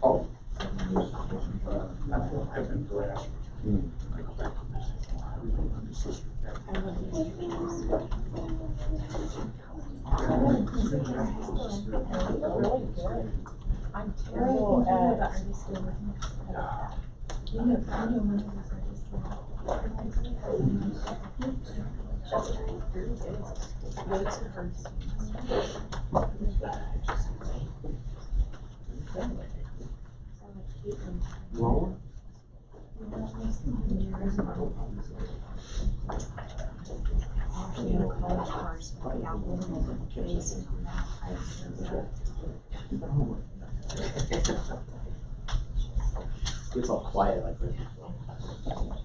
Oh. I'm terrible at understanding. Well, it's all quiet like that.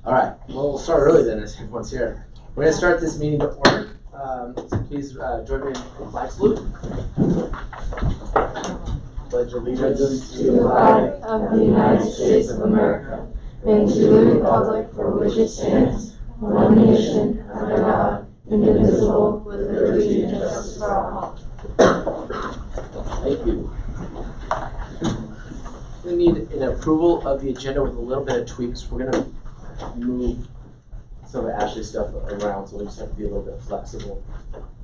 All right, well, we'll start early then as everyone's here. We're going to start this meeting to order. So please join me in the flag salute. Pledge allegiance to the flag of the United States of America and to the republic for which it stands, one nation, under God, indivisible, with liberty and justice for all. Thank you. We need an approval of the agenda with a little bit of tweaks. We're going to move some of Ashley's stuff around, so we just have to be a little bit flexible.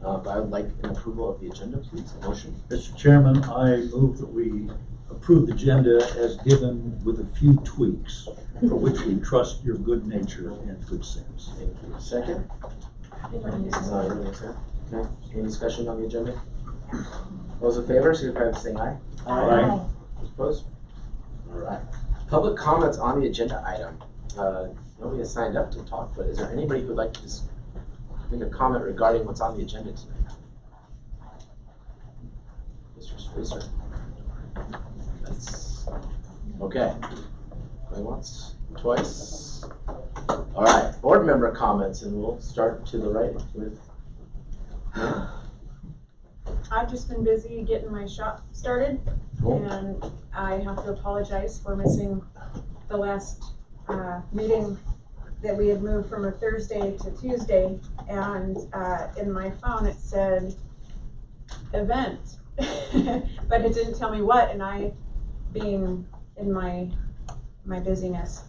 But I would like an approval of the agenda, please. A motion. Mr. Chairman, I move that we approve the agenda as given with a few tweaks, for which we trust your good nature and good sense. Thank you. Second? Okay. Any discussion on the agenda? Those in favor, signify by saying aye. Aye. Opposed? All right. Public comments on the agenda item. Nobody has signed up to talk, but is there anybody who would like to just make a comment regarding what's on the agenda tonight? Mr. Spacer. That's okay. Going once, twice. All right. Board member comments, and we'll start to the right with. I've just been busy getting my shop started, and I have to apologize for missing the last meeting that we had moved from a Thursday to Tuesday, and in my phone it said event, but it didn't tell me what, and I, being in my busyness,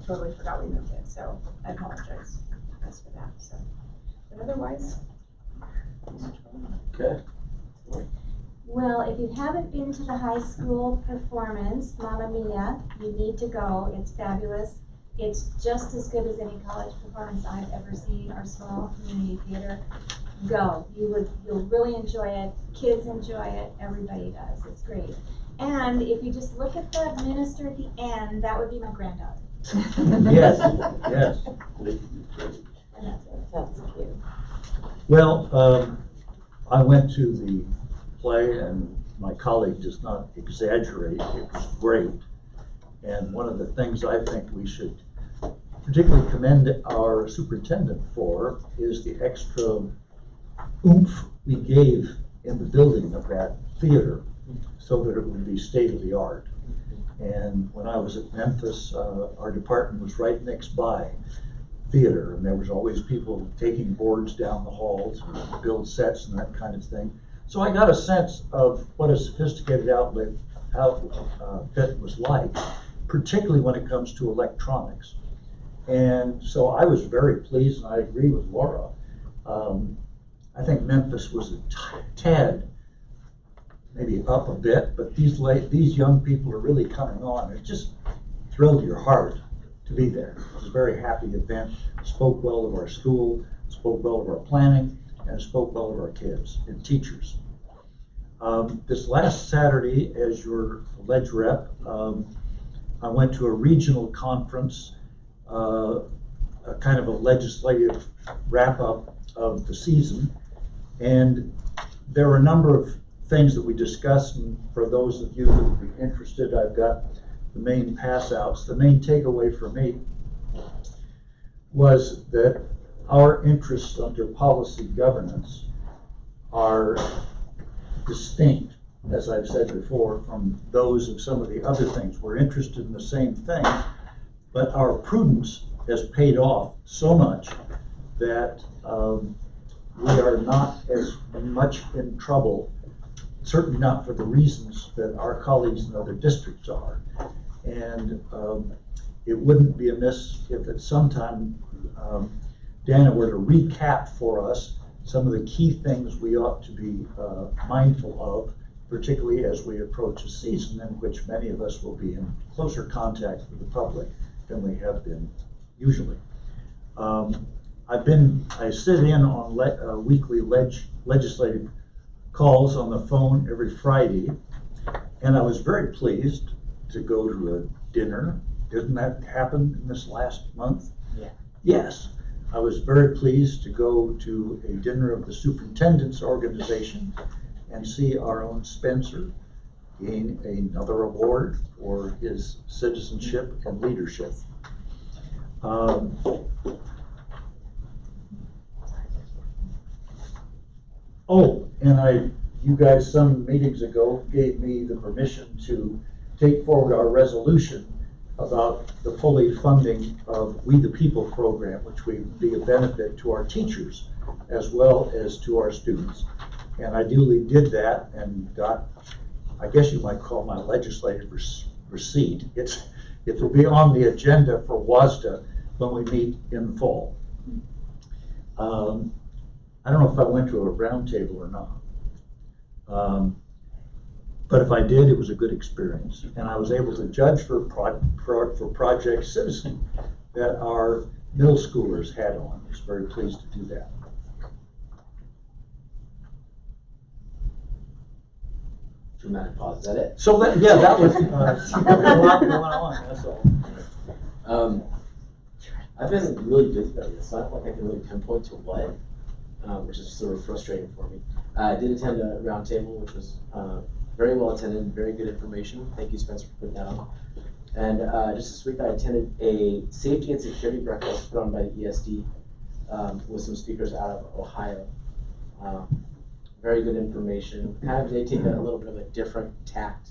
totally forgot we moved it, so I apologize for that. So, but otherwise. Okay. Well, if you haven't been to the high school performance, Mamma Mia, you need to go. It's fabulous. It's just as good as any college performance I've ever seen, or small community theater. Go. You'll really enjoy it. Kids enjoy it. Everybody does. It's great. And if you just look at the minister at the end, that would be my granddaughter. Yes, yes. And that's cute. Well, I went to the play, and my colleague does not exaggerate. It was great. And one of the things I think we should particularly commend our superintendent for is the extra oomph we gave in the building of that theater so that it would be state of the art. And when I was at Memphis, our department was right next by theater, and there was always people taking boards down the halls to build sets and that kind of thing. So I got a sense of what a sophisticated outfit was like, particularly when it comes to electronics. And so I was very pleased, and I agree with Laura. I think Memphis was a tad maybe up a bit, but these young people are really coming on. It just thrilled your heart to be there. It was a very happy event. Spoke well of our school, spoke well of our planning, and spoke well of our kids and teachers. This last Saturday, as your ledge rep, I went to a regional conference, a kind of a legislative wrap-up of the season, and there were a number of things that we discussed, and for those of you that would be interested, I've got the main pass-outs. The main takeaway for me was that our interests under policy governance are distinct, as I've said before, from those of some of the other things. We're interested in the same thing, but our prudence has paid off so much that we are not as much in trouble certainly not for the reasons that our colleagues in other districts are. And it wouldn't be amiss if at some time Dana were to recap for us some of the key things we ought to be mindful of, particularly as we approach a season in which many of us will be in closer contact with the public than we have been usually. I sit in on weekly legislative calls on the phone every Friday, and I was very pleased to go to a dinner. Didn't that happen in this last month? Yeah. Yes. I was very pleased to go to a dinner of the superintendent's organization and see our own Spencer gain another award for his citizenship and leadership. And you guys some meetings ago gave me the permission to take forward our resolution about the fully funding of We the People program, which would be a benefit to our teachers as well as to our students. And I duly did that and got, I guess you might call my legislative receipt. It will be on the agenda for WASDA when we meet in the fall. I don't know if I went to a roundtable or not. But if I did, it was a good experience. And I was able to judge for Project Citizen that our middle schoolers had on. I was very pleased to do that. Dramatic pause, is that it? So that, yeah, that was, a lot going on, that's all. I've been really busy though. It's not like I can really pinpoint to what, which is sort of frustrating for me. I did attend a roundtable, which was very well attended, very good information. Thank you, Spencer, for putting that on. And just this week I attended a safety and security breakfast put on by the ESD with some speakers out of Ohio. Very good information. Kind of, they take a little bit of a different tact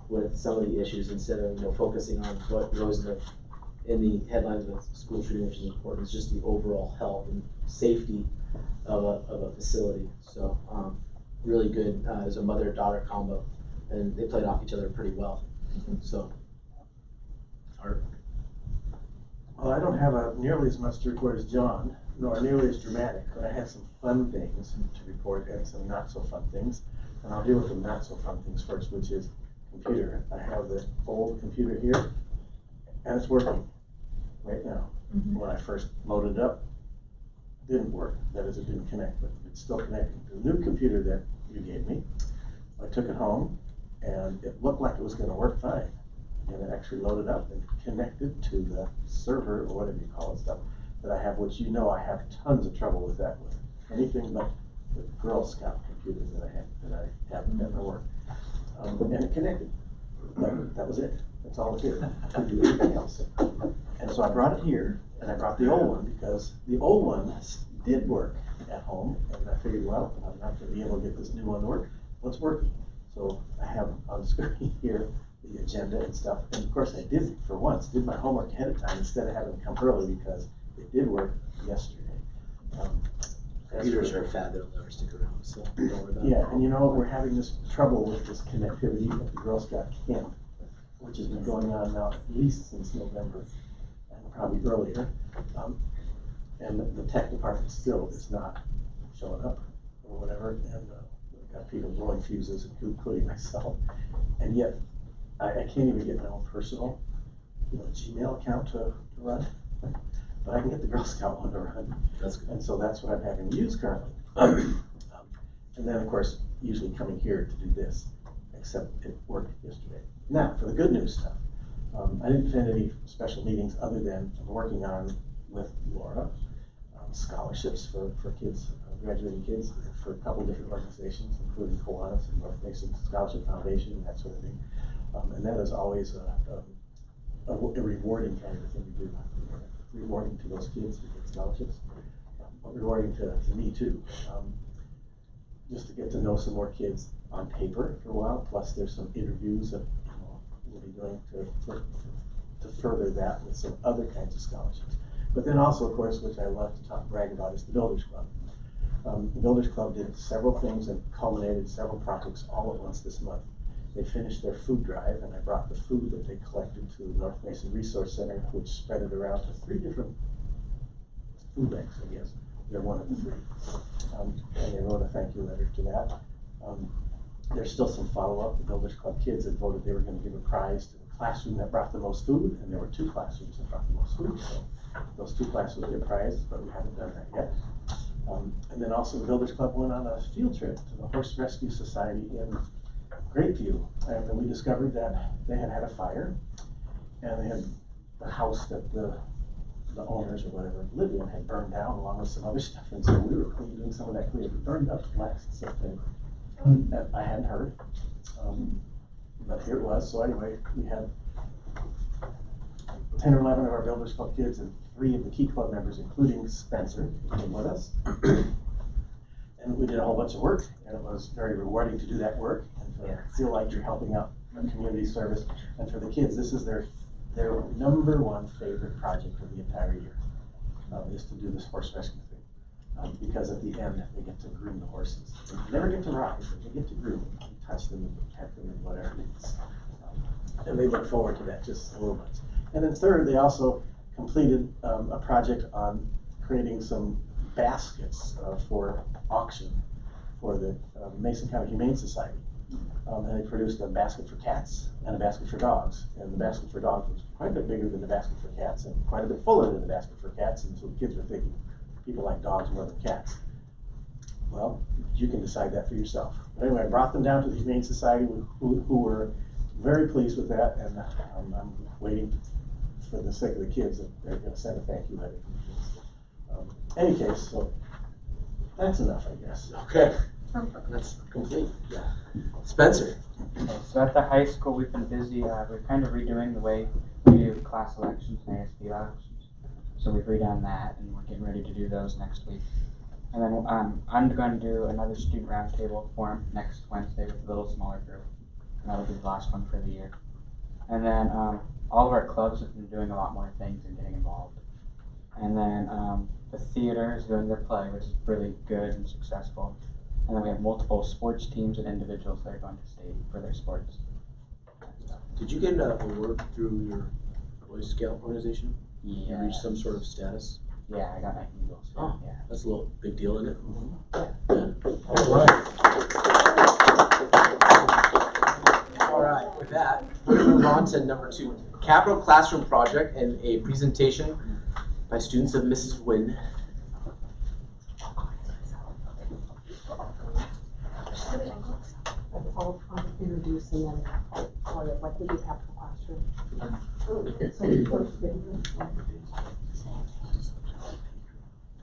with some of the issues instead of focusing on what goes in the headlines with school shooting, which is important. It's just the overall health and safety of a facility. So really good. It was a mother-daughter combo, and they played off each other pretty well. So, Art. Well, I don't have nearly as much to report as John, nor nearly as dramatic, but I had some fun things to report and some not so fun things. And I'll deal with the not so fun things first, which is computer. I have the old computer here, and it's working right now. When I first loaded it up, it didn't work. That is, it didn't connect, but it's still connecting. The new computer that you gave me, I took it home, and it looked like it was going to work fine. And it actually loaded up and connected to the server, or whatever you call it, stuff that I have, which I have tons of trouble with that with anything but the Girl Scout computer that I have at my work. And it connected. That was it. That's all it did. I couldn't do anything else. And so I brought it here, and I brought the old one because the old one did work at home, and I figured, well, I'm not going to be able to get this new one to work. What's working? So I have on the screen here the agenda and stuff, and of course I did for once, did my homework ahead of time instead of having to come early because it did work yesterday. Computers are fat, they'll never stick around, so don't worry about it. Yeah, and we're having this trouble with this connectivity at the Girl Scout camp, which has been going on now at least since November, and probably earlier. And the tech department still is not showing up or whatever, and we've got people blowing fuses, including myself, and yet I can't even get my own personal Gmail account to run, but I can get the Girl Scout one to run. That's good. And so that's what I'm having to use currently. And then, of course, usually coming here to do this, except it worked yesterday. Now, for the good news stuff. I didn't attend any special meetings other than I'm working on, with Laura, scholarships for kids, graduating kids, for a couple different organizations, including Kiwanis and North Mason Scholarship Foundation and that sort of thing. And that is always a rewarding kind of thing to do. Rewarding to those kids who get scholarships, but rewarding to me too. Just to get to know some more kids on paper for a while, plus there's some interviews that we'll be doing to further that with some other kinds of scholarships. But then also, of course, which I love to brag about, is the Builders Club. The Builders Club did several things and culminated several projects all at once this month. They finished their food drive, and I brought the food that they collected to the North Mason Resource Center, which spread it around to 3 different food banks, I guess. They're one of the 3. And they wrote a thank you letter to that. There's still some follow-up. The Builders Club kids had voted they were going to give a prize to the classroom that brought the most food, and there were 2 classrooms that brought the most food. So those 2 classrooms get prizes, but we haven't done that yet. And then also the Builders Club went on a field trip to the Horse Rescue Society in Grapeview, and we discovered that they had had a fire, and they had the house that the owners or whatever lived in had burned down along with some other stuff, and so we were doing some of that cleanup. It burned up last September. That I hadn't heard, but here it was. So anyway, we had 10 or 11 of our Builders Club kids and 3 of the Key Club members, including Spencer, who came with us. And we did a whole bunch of work, and it was very rewarding to do that work and to feel like you're helping out a community service. And for the kids, this is their #1 favorite project of the entire year, is to do this horse rescue thing. Because at the end, they get to groom the horses. They never get to ride, but they get to groom them, and touch them, and pet them, and whatever it is. And they look forward to that just a little bit. And then third, they also completed a project on creating some baskets for auction for the Mason County Humane Society. And they produced a basket for cats and a basket for dogs. And the basket for dogs was quite a bit bigger than the basket for cats and quite a bit fuller than the basket for cats. And so the kids were thinking, people like dogs more than cats. Well, you can decide that for yourself. But anyway, I brought them down to the Humane Society who were very pleased with that. And I'm waiting for the sake of the kids that they're going to send a thank you letter. Any case, so that's enough, I guess. Okay, that's complete. Yeah. Spencer. Okay, so at the high school, we've been busy. We're kind of redoing the way we do class elections and ASB elections. So we've redone that, and we're getting ready to do those next week. And then I'm going to do another student roundtable forum next Wednesday with a little smaller group. And that'll be the last one for the year. And then all of our clubs have been doing a lot more things and getting involved. And then the theater is doing their play, which is really good and successful. And then we have multiple sports teams and individuals that are going to state for their sports. Did you get an award through your Boy Scout organization? Yeah. You reached some sort of status? Yeah, I got my Eagles. Oh, yeah. That's a little big deal, isn't it? All right. All right, with that, we're going to move on to number 2, Capital Classroom Project, and a presentation by students of Mrs. Wynn. I'll introduce and then tell you like we do Capital Classroom.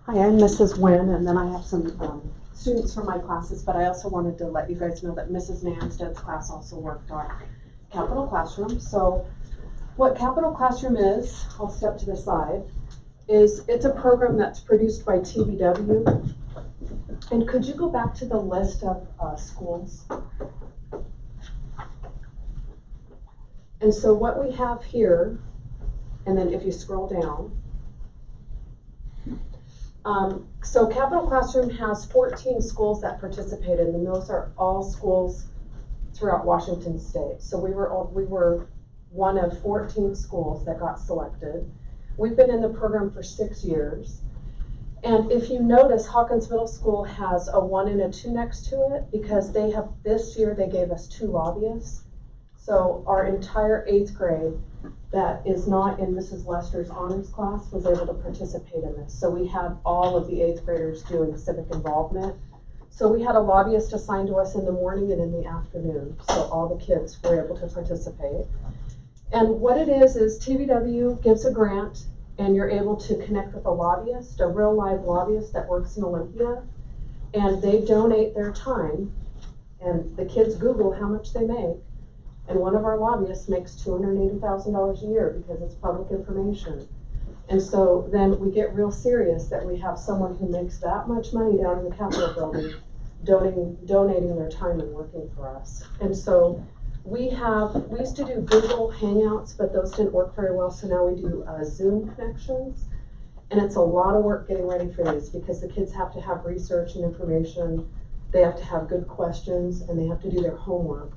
Hi, I'm Mrs. Wynn, and then I have some students from my classes, but I also wanted to let you guys know that Mrs. Nansted's class also worked on Capital Classroom. So what Capital Classroom is, I'll step to the side, it's a program that's produced by TBW. And could you go back to the list of schools? And so what we have here, and then if you scroll down, so Capital Classroom has 14 schools that participated, and those are all schools throughout Washington State. So we were one of 14 schools that got selected. We've been in the program for 6 years. And if you notice, Hawkins Middle School has a 1 and a 2 next to it because this year they gave us 2 lobbyists. So our entire 8th grade that is not in Mrs. Lester's honors class was able to participate in this. So we had all of the 8th graders doing civic involvement. So we had a lobbyist assigned to us in the morning and in the afternoon. So all the kids were able to participate. And what it is TBW gives a grant and you're able to connect with a lobbyist, a real live lobbyist that works in Olympia, and they donate their time, and the kids Google how much they make, and one of our lobbyists makes $280,000 a year because it's public information. And so then we get real serious that we have someone who makes that much money down in the Capitol building donating their time and working for us. And so we used to do Google Hangouts, but those didn't work very well, so now we do Zoom connections. And it's a lot of work getting ready for these because the kids have to have research and information. They have to have good questions and they have to do their homework.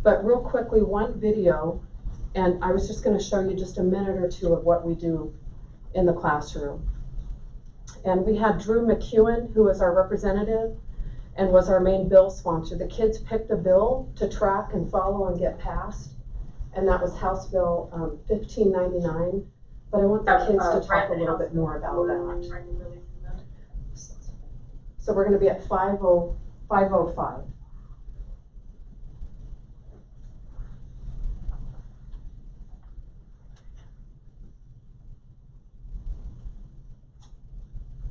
But real quickly, one video, and I was just going to show you just a minute or two of what we do in the classroom. And we had Drew McEwen, who was our representative and was our main bill sponsor. The kids picked a bill to track and follow and get passed, and that was House Bill 1599. But I want the kids to talk a little bit more about that. So we're going to be at 5:05.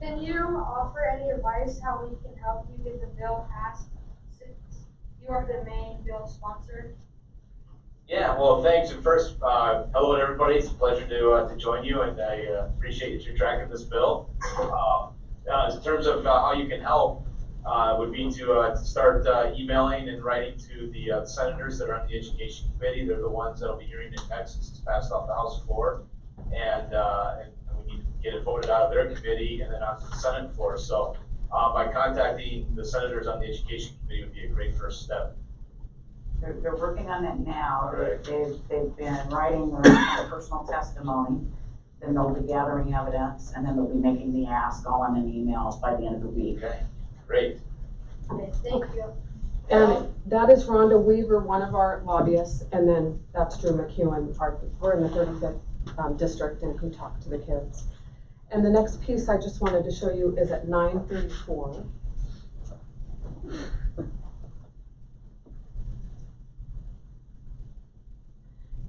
Can you offer any advice how we can help you get the bill passed since you are the main bill sponsor? Yeah, well, thanks. And first, hello to everybody. It's a pleasure to join you, and I appreciate that you're tracking this bill. In terms of how you can help, would be to start emailing and writing to the senators that are on the Education Committee. They're the ones that'll be hearing the text since it's passed off the House floor, and we need to get it voted out of their committee and then onto the Senate floor. So by contacting the senators on the Education Committee would be a great first step. They're working on it now. Right. They've been writing their personal testimony, then they'll be gathering evidence, and then they'll be making the ask all in an email by the end of the week. Okay, great. Okay, thank you. And that is Rhonda Weaver, one of our lobbyists, and then that's Drew McEwen. We're in the 35th district and who talked to the kids. And the next piece I just wanted to show you is at 9:34.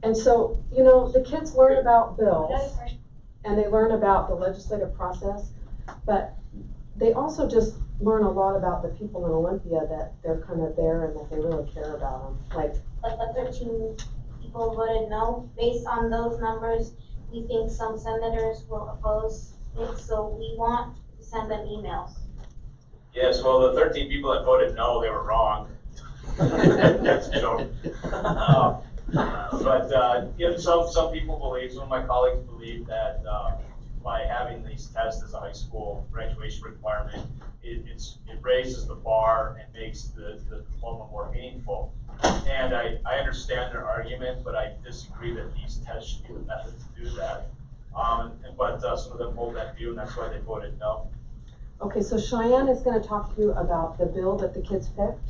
And so, you know, the kids learn about bills and they learn about the legislative process, but they also just learn a lot about the people in Olympia, that they're kind of there and that they really care about them. Like the 13 people voted no. Based on those numbers, we think some senators will oppose it, so we want to send them emails. Yes, well, the 13 people that voted no, they were wrong. That's a joke. But you know, some people believe, some of my colleagues believe that by having these tests as a high school graduation requirement, it raises the bar and makes the diploma more meaningful. And I understand their argument, but I disagree that these tests should be the method to do that. But some of them hold that view, and that's why they voted no. Okay, so Cheyenne is going to talk to you about the bill that the kids picked.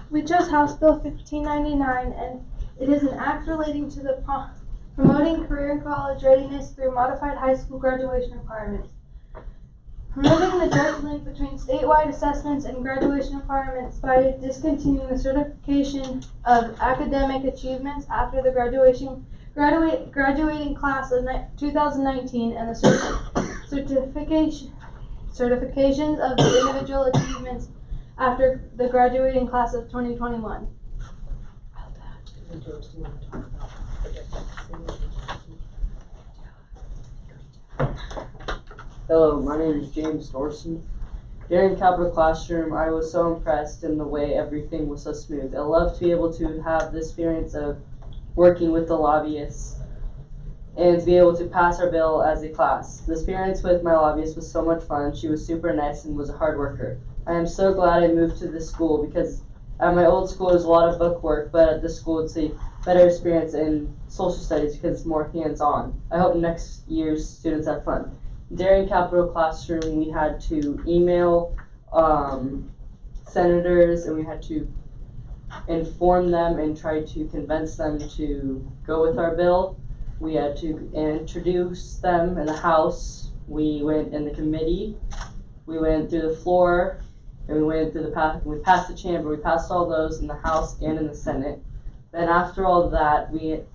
We chose House Bill 1599, and it is an act relating to the promoting career and college readiness through modified high school graduation requirements. Removing the direct link between statewide assessments and graduation requirements by discontinuing the certification of academic achievements after the graduating class of 2019 and the certifications of the individual achievements after the graduating class of 2021. Hello, my name is James Dorson. During Capital Classroom, I was so impressed in the way everything was so smooth. I love to be able to have the experience of working with the lobbyists and to be able to pass our bill as a class. The experience with my lobbyist was so much fun. She was super nice and was a hard worker. I am so glad I moved to this school because at my old school there's a lot of book work, but at this school it's a better experience in social studies because it's more hands-on. I hope next year's students have fun. During Capital Classroom, we had to email senators and we had to inform them and try to convince them to go with our bill. We had to introduce them in the House. We went in the committee. We went through the floor, and we went through we passed the chamber. We passed all those in the House and in the Senate. then after all of that,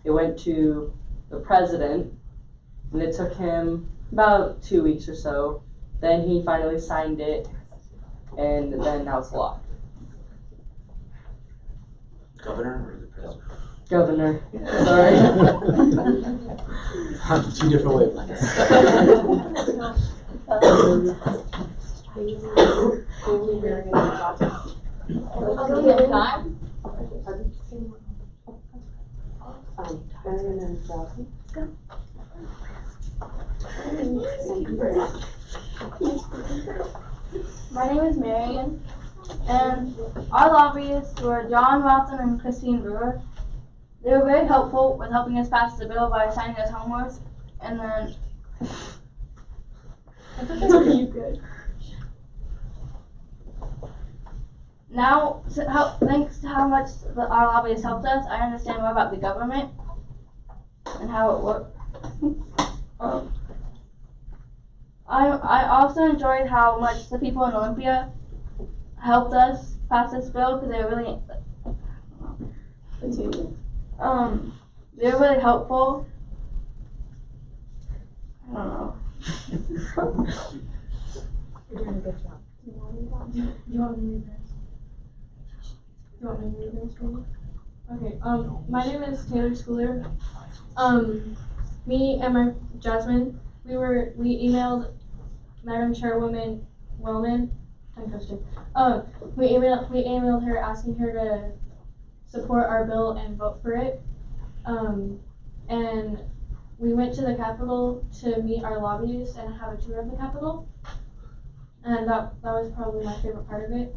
it went to the president, and it took him about 2 weeks or so. Then he finally signed it, and then now it's law. Governor or the president? Governor, sorry. Two different wavelengths. My name is Marion, and our lobbyists were John Watson and Christine Brewer. They were very helpful with helping us pass the bill by assigning us homework, and then now, thanks to how much our lobbyists helped us, I understand more about the government and how it works. I also enjoyed how much the people in Olympia helped us pass this bill because they were really helpful. I don't know. You're doing a good job. You want me to read this for you? Okay, my name is Taylor Schooler. Me and Jasmine, we emailed Madam Chairwoman Wellman, we emailed her asking her to support our bill and vote for it. And we went to the Capitol to meet our lobbyists and have a tour of the Capitol. And that was probably my favorite part of it.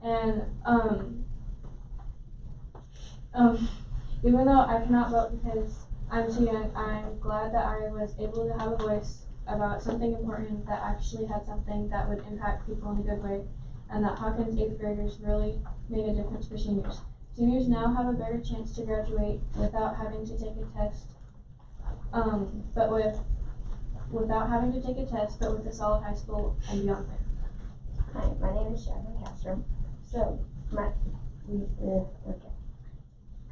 And even though I cannot vote because I'm too young, I'm glad that I was able to have a voice about something important that actually had something that would impact people in a good way, and that Hawkins 8th graders really made a difference for seniors. Seniors now have a better chance to graduate without having to take a test, but with a solid high school and beyond plan. Hi, my name is Jasmine Castro. So,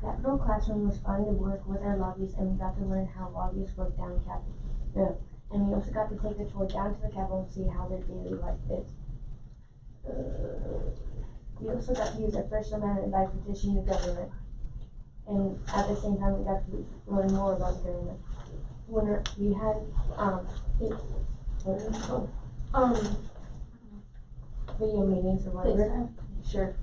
Capitol Classroom was fun to work with our lobbyists, and we got to learn how lobbyists work down Capitol. And we also got to take a tour down to the Capitol and see how their daily life is. We also got to use our First Amendment by petitioning the government. And at the same time, we got to learn more about the government. When we had, video meetings or whatever. Sure.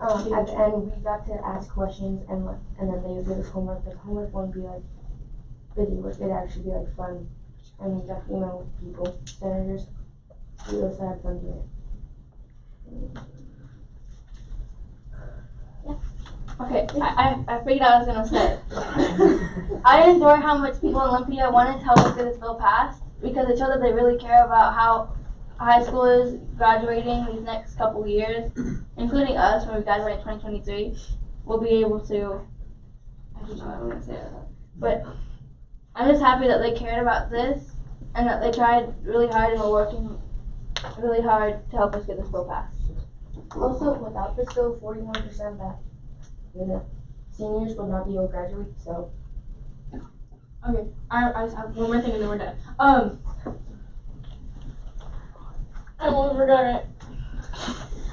At the end, we got to ask questions, and then they would give us homework. But the homework wouldn't be like video work; it'd actually be like fun. And we got to email with people, senators. We also had fun doing it. Yeah. Okay, I figured out what I was gonna say. I enjoy how much people in Olympia wanted to help us get this bill passed because it showed that they really care about how high school is graduating these next couple years, including us when we graduate in 2023. We'll be able to, I don't know what I'm gonna say, but I'm just happy that they cared about this and that they tried really hard and were working really hard to help us get this bill passed. Also, without this bill, 41% that the seniors would not be able to graduate. So. Okay, I just have one more thing and then we're done. I almost forgot it.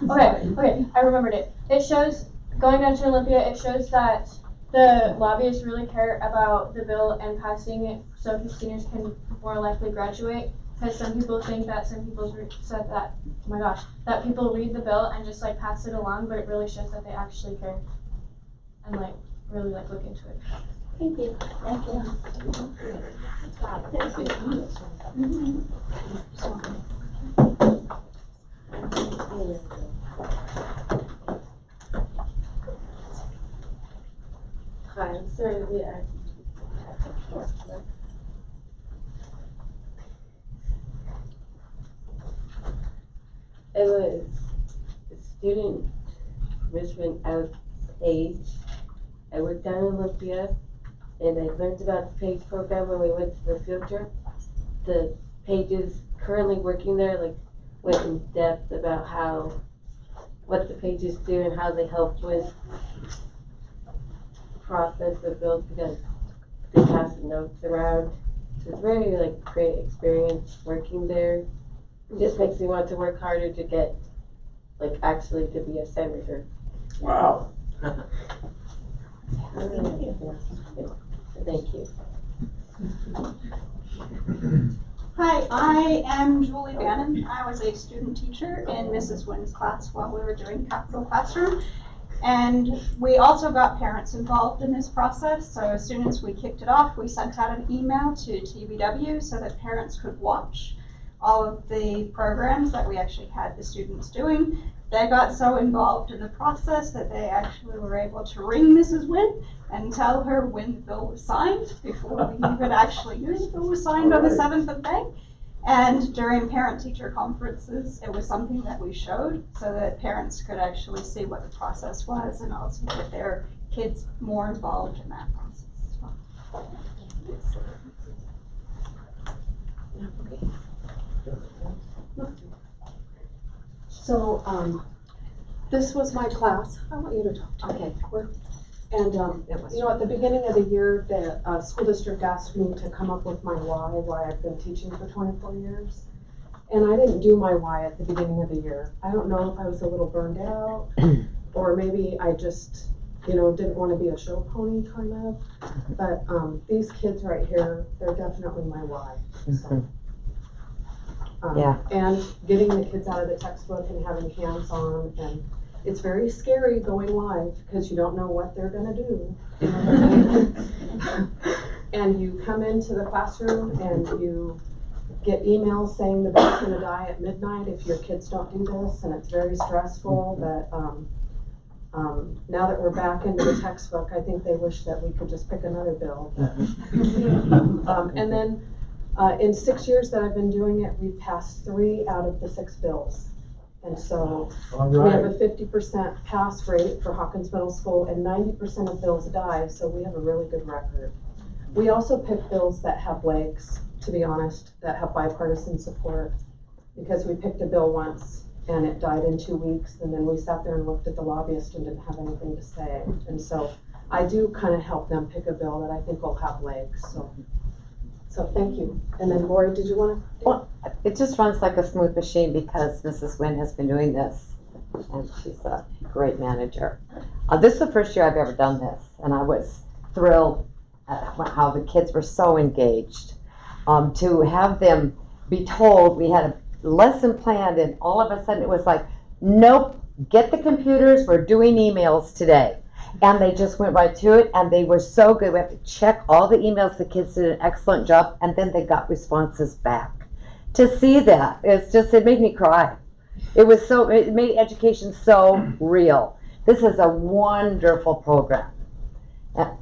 Okay, I remembered it. It shows, going down to Olympia, it shows that the lobbyists really care about the bill and passing it so seniors can more likely graduate. Because some people think that said that, oh my gosh, that people read the bill and just like pass it along, but it really shows that they actually care and like really like look into it. Thank you. Thank you. Hi, I'm sorry to be I was a student enrichment out page. I worked down in Olympia, and I learned about the PAGE program when we went to the field trip. The pages currently working there went in depth about what the pages do and how they help with process the bills because they pass the notes around. So it's very like great experience working there. It just makes me want to work harder to get like actually to be a senator. Wow. Thank you. Hi, I am Julie Bannon. I was a student teacher in Mrs. Wynn's class while we were doing Capital Classroom. And we also got parents involved in this process. So as soon as we kicked it off, we sent out an email to TBW so that parents could watch all of the programs that we actually had the students doing. They got so involved in the process that they actually were able to ring Mrs. Wynn and tell her when the bill was signed before we even actually knew the bill was signed on the 7th of May. And during parent-teacher conferences, it was something that we showed so that parents could actually see what the process was and also get their kids more involved in that process as well. So, this was my class. I want you to talk to me. Okay. And, you know, at the beginning of the year, the school district asked me to come up with my why I've been teaching for 24 years. And I didn't do my why at the beginning of the year. I don't know if I was a little burned out, or maybe I just, you know, didn't want to be a show pony kind of. But these kids right here, they're definitely my why. So. Yeah. And getting the kids out of the textbook and having hands-on, and it's very scary going live because you don't know what they're gonna do. And you come into the classroom and you get emails saying the bill's gonna die at midnight if your kids don't do this, and it's very stressful. But now that we're back into the textbook, I think they wish that we could just pick another bill. And then in 6 years that I've been doing it, we've passed 3 out of the 6 bills. And so we have a 50% pass rate for Hawkins Middle School, and 90% of bills die, so we have a really good record. We also pick bills that have legs, to be honest, that have bipartisan support, because we picked a bill once and it died in 2 weeks, and then we sat there and looked at the lobbyist and didn't have anything to say. And so I do kind of help them pick a bill that I think will have legs. So thank you. And then Lori, did you want to? Well, it just runs like a smooth machine because Mrs. Wynn has been doing this, and she's a great manager. This is the first year I've ever done this, and I was thrilled at how the kids were so engaged. To have them be told we had a lesson planned, and all of a sudden it was like, nope, get the computers, we're doing emails today. And they just went right to it, and they were so good. We have to check all the emails. The kids did an excellent job, and then they got responses back. To see that, it made me cry. It made education so real. This is a wonderful program. And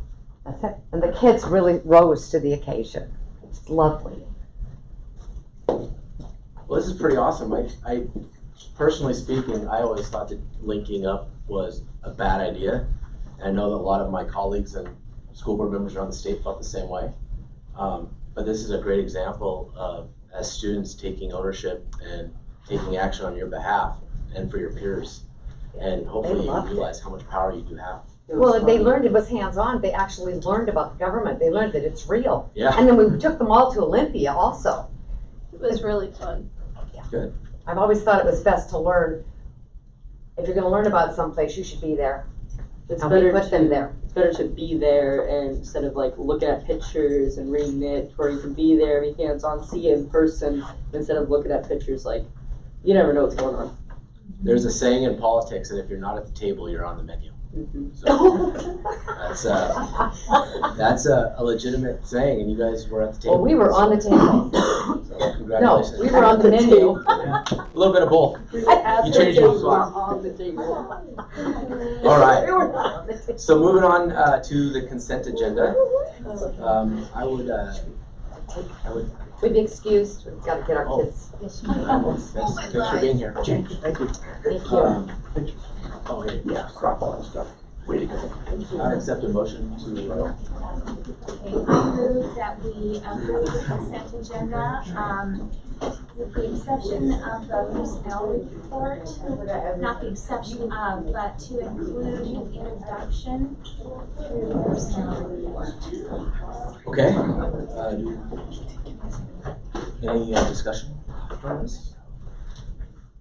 the kids really rose to the occasion. It's lovely. Well, this is pretty awesome. I personally speaking, I always thought that linking up was a bad idea. And I know that a lot of my colleagues and school board members around the state felt the same way. But this is a great example of, as students, taking ownership and taking action on your behalf and for your peers. And hopefully you realize how much power you do have. Well, they learned it was hands-on. They actually learned about the government. They learned that it's real. Yeah. And then we took them all to Olympia also. It was really fun. Good. I've always thought it was best to learn. If you're going to learn about someplace, you should be there. It's And better we put them there. It's better to be there and instead of like looking at pictures and reading it, where you can be there, be hands-on, see it in person, instead of looking at pictures. Like, you never know what's going on. There's a saying in politics that if you're not at the table, you're on the menu. Mm-hmm. So that's a legitimate saying, and you guys were at the table. Well, we were on the table. So congratulations. No, we were on the menu. A little bit of both. You changed your spot. On the table. All right. So moving on to the consent agenda. I would. We'd be excused. We've got to get our kids. Thanks for being here. Thank you. Thank you. Oh, yeah, crop all that stuff. Way to go. I accept a motion to, Okay, I move that we approve the consent agenda, with the exception of the personnel report, not the exception of, but to include introduction through the personnel report. okay. Any discussion on this?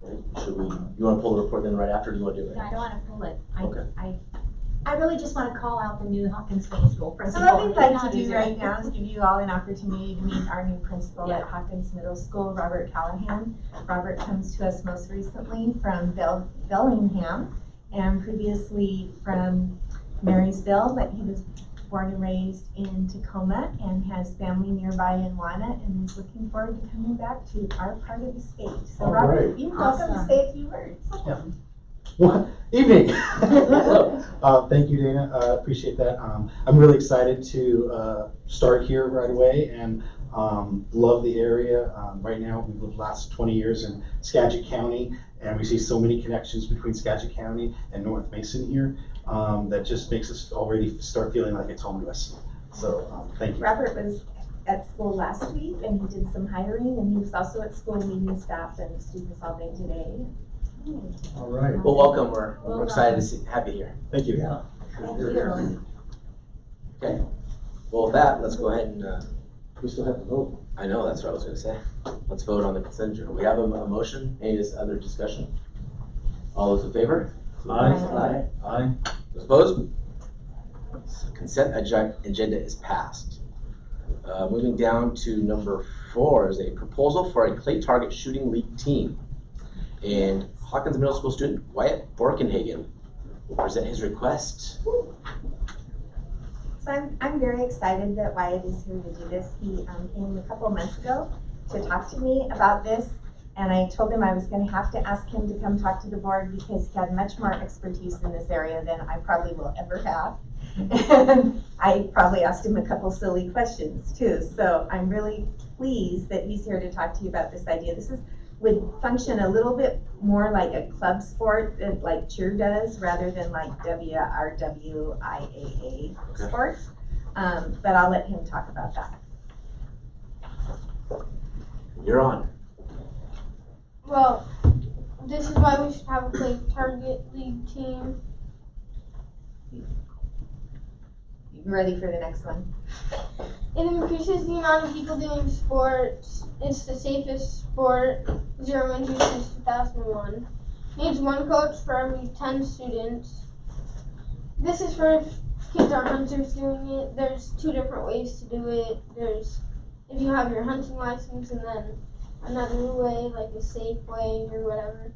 Right, should we, you wanna pull the report then right after, or do you wanna do it? No, I don't wanna pull it. Okay. I really just wanna call out the new Hawkins Middle School So principal. what we'd like to do right now is give you all an opportunity to meet our new principal at Yeah. Hawkins Middle School, Robert Callahan. Robert comes to us most recently from Bellingham and previously from Marysville, but he was born and raised in Tacoma and has family nearby in Wana and is looking forward to coming back to our part of the state. So All Robert, right. you're welcome to say a few words. Well, evening. Thank you, Dana. Appreciate that. I'm really excited to start here right away and love the area. Right now, we've lived the last 20 years in Skagit County, and we see so many connections between Skagit County and North Mason here that just makes us already start feeling like it's home to us. So thank you. Robert was at school last week and he did some hiring, and he was also at school meeting staff and students all day today. All right. Well, welcome, we're excited to have you here. Thank you. Yeah. Thank you. Okay, well, with that, let's go ahead and, We still have to vote. I know, that's what I was gonna say. Let's vote on the consent agenda. We have a motion, any other discussion? All those in favor? Aye. Aye. Those opposed? Consent agenda is passed. Moving down to number 4 is a proposal for a clay target shooting league team. And Hawkins Middle School student Wyatt Borkenhagen will present his request. So I'm very excited that Wyatt is here to do this. He came a couple months ago to talk to me about this, and I told him I was going to have to ask him to come talk to the board because he had much more expertise in this area than I probably will ever have. And I probably asked him a couple silly questions too. So I'm really pleased that he's here to talk to you about this idea. This would function a little bit more like a club sport that like cheer does rather than like WRWIAA sports. But I'll let him talk about that. You're on. Well, this is why we should have a clay target league team. You ready for the next one? It increases the amount of people doing sports. It's the safest sport, zero injuries since 2001. Needs one coach for every 10 students. This is for if kids are hunters doing it. There's 2 different ways to do it. There's if you have your hunting license and then another way, like a safe way or whatever.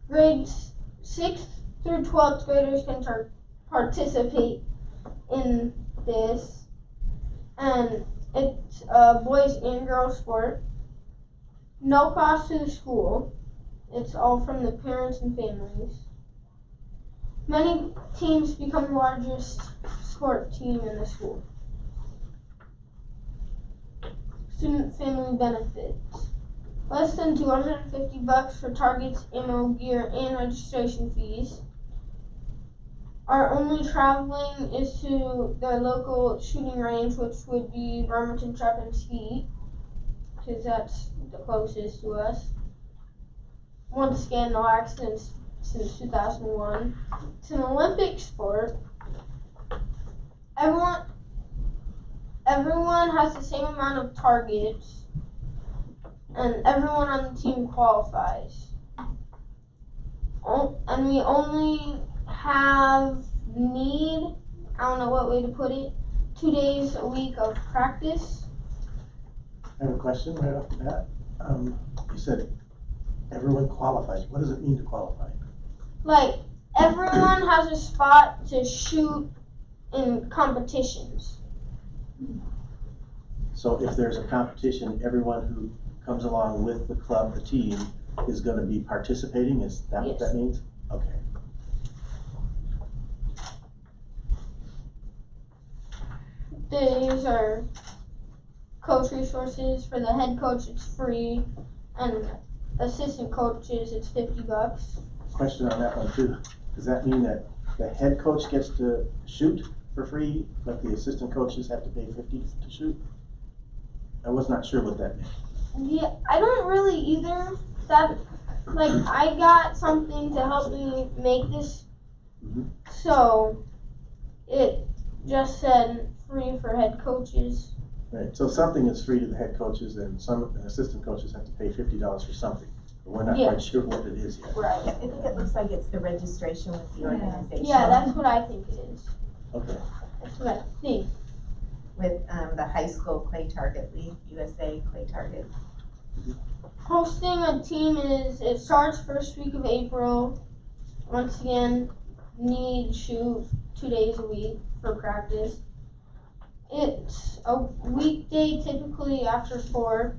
Grades 6th through 12th graders can participate in this. And it's a boys and girls sport. No cost to the school. It's all from the parents and families. Many teams become the largest sport team in the school. Student family benefits. Less than $250 for targets, ammo, gear, and registration fees. Our only traveling is to the local shooting range, which would be Bremerton Trap and Ski, because that's the closest to us. Once again, no accidents since 2001. It's an Olympic sport. Everyone has the same amount of targets, and everyone on the team qualifies. And we only I don't know what way to put it, 2 days a week of practice. I have a question right off the bat. You said everyone qualifies. What does it mean to qualify? Like, everyone has a spot to shoot in competitions. So if there's a competition, everyone who comes along with the club, the team, is going to be participating? Is that what that means? Okay. These are coach resources. For the head coach, it's free, and assistant coaches, it's $50. Question on that one too. Does that mean that the head coach gets to shoot for free, but the assistant coaches have to pay $50 to shoot? I was not sure what that meant. Yeah, I don't really either. That, like, I got something to help me make this, so it just said free for head coaches. Right, so something is free to the head coaches and some assistant coaches have to pay $50 for something. But we're not quite sure what it is yet. Right, I think it looks like it's the registration with the organization. Yeah, that's what I think it is. Okay. That's what I think. With the high school clay target league, USA clay target. Hosting a team it starts first week of April. Once again, need shoot 2 days a week for practice. It's a weekday typically after 4.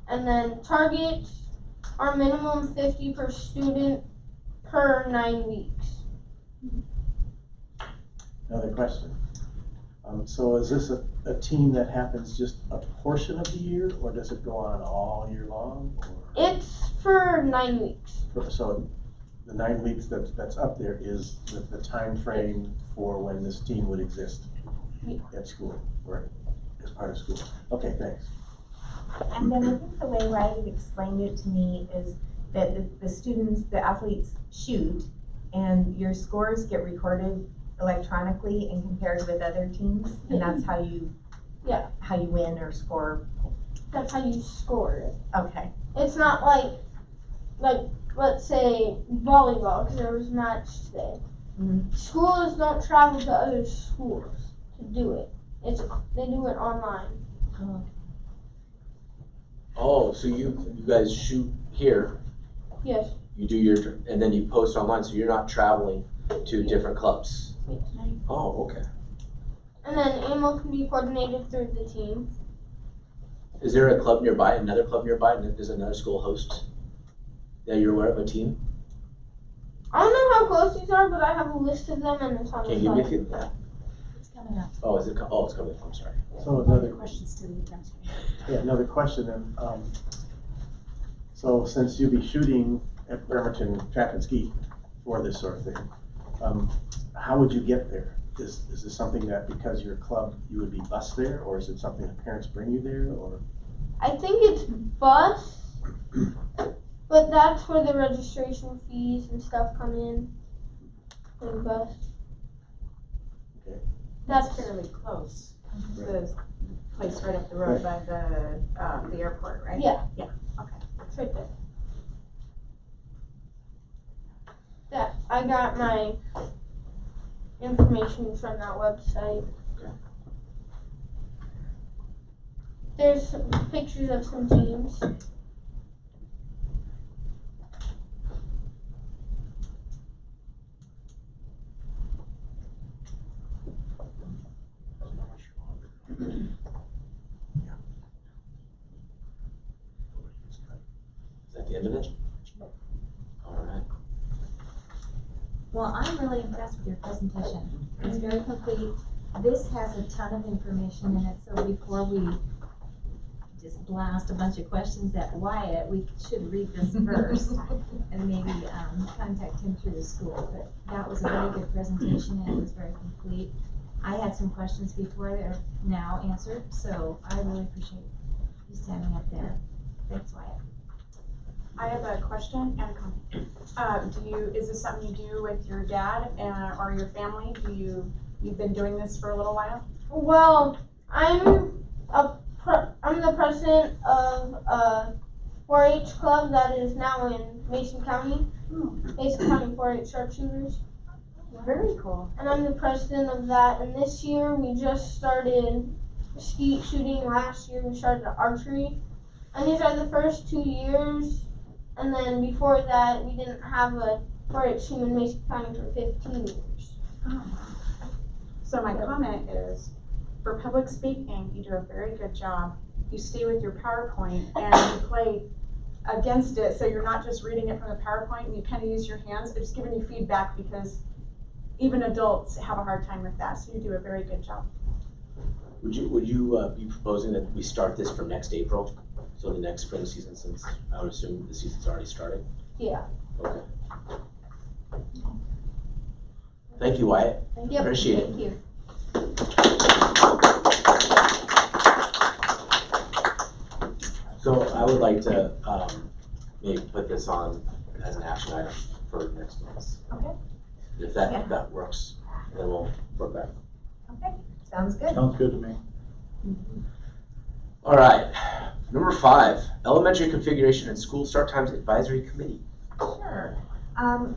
And then targets are minimum 50 per student per 9 weeks. Another question. So is this a team that happens just a portion of the year, or does it go on all year long? Or? It's for 9 weeks. So the 9 weeks that's up there is the time frame for when this team would exist at school, or as part of school. Okay, thanks. And then I think the way Riley explained it to me is that the students, the athletes shoot, and your scores get recorded electronically and compared with other teams, and that's how you win or score. That's how you score it. Okay. It's not like let's say volleyball, because there was a match today. Schools don't travel to other schools to do it. They do it online. Oh, so you guys shoot here. Yes. You do and then you post online, so you're not traveling to different clubs. Oh, okay. And then ammo can be coordinated through the team. Is there a club nearby, another club nearby, and does another school host that you're aware of a team? I don't know how close these are, but I have a list of them and it's on Can the you give me a site. few? Yeah. Coming up. Oh, is it? Oh, it's coming up. I'm sorry. So another questions to the administrator. Yeah, another question then. So since you'll be shooting at Bremerton Track and Ski for this sort of thing, how would you get there? Is this something that because you're a club you would be bused there, or is it something that parents bring you there, or? I think it's bus, but that's where the registration fees and stuff come in. For the bus. Okay. That's fairly close. The place right up the road by the airport, right? Yeah. Yeah, okay. It's right there. That I got my information from that website. Okay. There's some pictures of some teams. Is that the end of it? All right. Well, I'm really impressed with your presentation. It's very complete. This has a ton of information in it, so before we just blast a bunch of questions at Wyatt, we should read this first and maybe contact him through the school. But that was a very good presentation and it was very complete. I had some questions before, they're now answered, so I really appreciate you standing up there. Thanks, Wyatt. I have a question and a comment. Is this something you do with your dad or your family? You've been doing this for a little while? Well, I'm the president of a 4-H club that is now in Mason County. Mason County 4-H sharpshooters. Very cool. And I'm the president of that. And this year we just started skeet shooting. Last year we started archery. And these are the first 2 years. And then before that, we didn't have a 4-H team in Mason County for 15 years. So my comment is, for public speaking, you do a very good job. You stay with your PowerPoint and you play against it, so you're not just reading it from the PowerPoint and you kind of use your hands. I've just given you feedback because even adults have a hard time with that, so you do a very good job. Would you be proposing that we start this from next April? So the next spring season, since I would assume the season's already started? Yeah. Okay. Thank you, Wyatt. Yep, Appreciate it. thank you. So I would like to maybe put this on as an action item for next month. Okay. If that, Yeah. if that works, then we'll work back. Okay, sounds good. Sounds good to me. All right, number 5, elementary configuration and school start times advisory committee. Sure.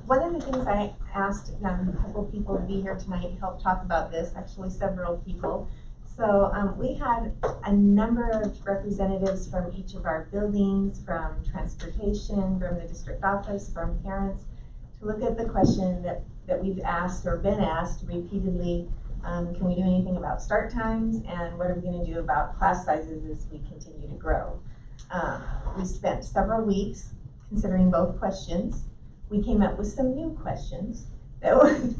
One of the things I asked a couple people to be here tonight to help talk about this, actually several people. So we had a number of representatives from each of our buildings, from transportation, from the district office, from parents, to look at the question that we've asked or been asked repeatedly. Can we do anything about start times, and what are we going to do about class sizes as we continue to grow? We spent several weeks considering both questions. We came up with some new questions that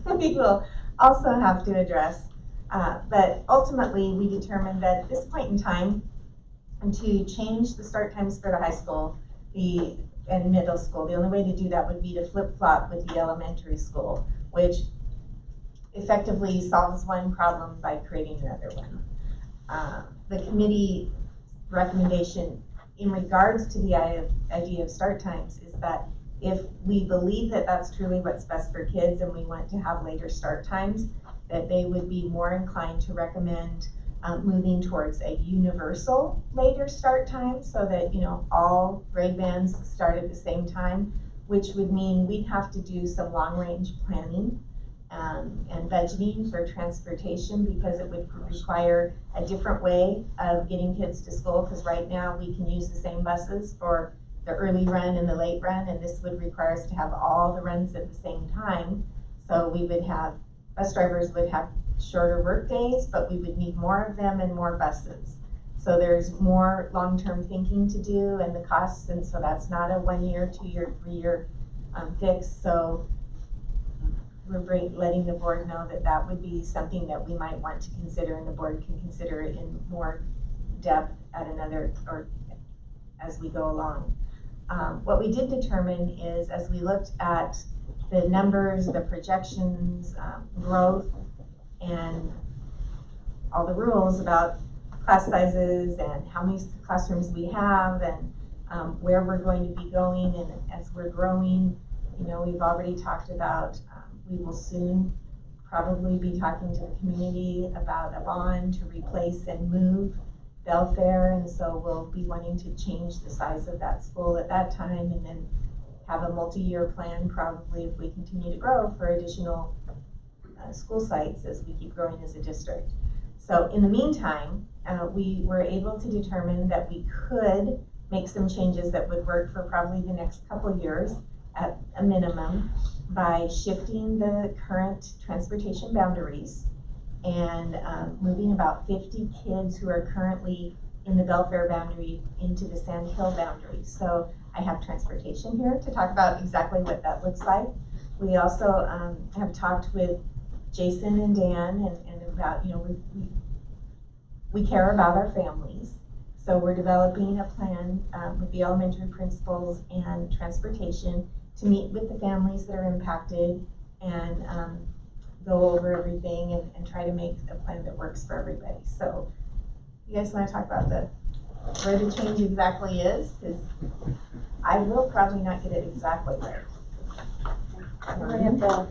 we will also have to address. But ultimately, we determined that at this point in time, to change the start times for the high school and middle school, the only way to do that would be to flip-flop with the elementary school, which effectively solves one problem by creating another one. The committee recommendation in regards to the idea of start times is that if we believe that that's truly what's best for kids and we want to have later start times, that they would be more inclined to recommend moving towards a universal later start time, so that, you know, all grade bands start at the same time, which would mean we'd have to do some long-range planning and budgeting for transportation, because it would require a different way of getting kids to school, because right now we can use the same buses for the early run and the late run, and this would require us to have all the runs at the same time. So we would have, bus drivers would have shorter work days, but we would need more of them and more buses. So there's more long-term thinking to do, and the costs, and so that's not a 1 year, 2 year, 3 year fix. So we're letting the board know that that would be something that we might want to consider, and the board can consider it in more depth at another, or as we go along. What we did determine is, as we looked at the numbers, the projections, growth, and all the rules about class sizes and how many classrooms we have, and where we're going to be going, and as we're growing, you know, we've already talked about, we will soon probably be talking to the community about a bond to replace and move Belfair, and so we'll be wanting to change the size of that school at that time, and then have a multi-year plan probably, if we continue to grow, for additional school sites as we keep growing as a district. So in the meantime, we were able to determine that we could make some changes that would work for probably the next couple of years at a minimum, by shifting the current transportation boundaries and moving about 50 kids who are currently in the Belfair boundary into the Sand Hill boundary. So I have transportation here to talk about exactly what that looks like. We also have talked with Jason and Dan and about, you know, we care about our families. So we're developing a plan with the elementary principals and transportation to meet with the families that are impacted and go over everything and try to make a plan that works for everybody. So you guys want to talk about where the change exactly is? Because I will probably not get it exactly right. I have the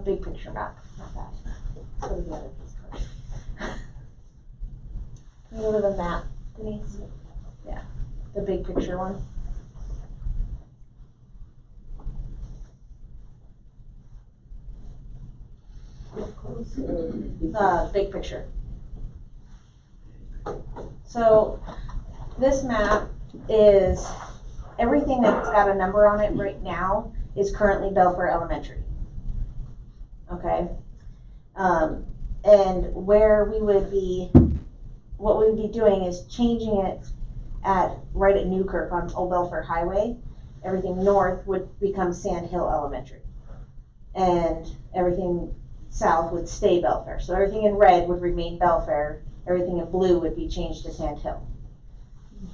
big picture map, not that. So the other piece first. Can you go to the map, Denise? Yeah, the big picture one. Big picture. So this map is everything that's got a number on it right now is currently Belfair Elementary. Okay. And where we would be, what we would be doing is changing it right at Newkirk on Old Belfair Highway. Everything north would become Sand Hill Elementary. And everything south would stay Belfair. So everything in red would remain Belfair. Everything in blue would be changed to Sand Hill. You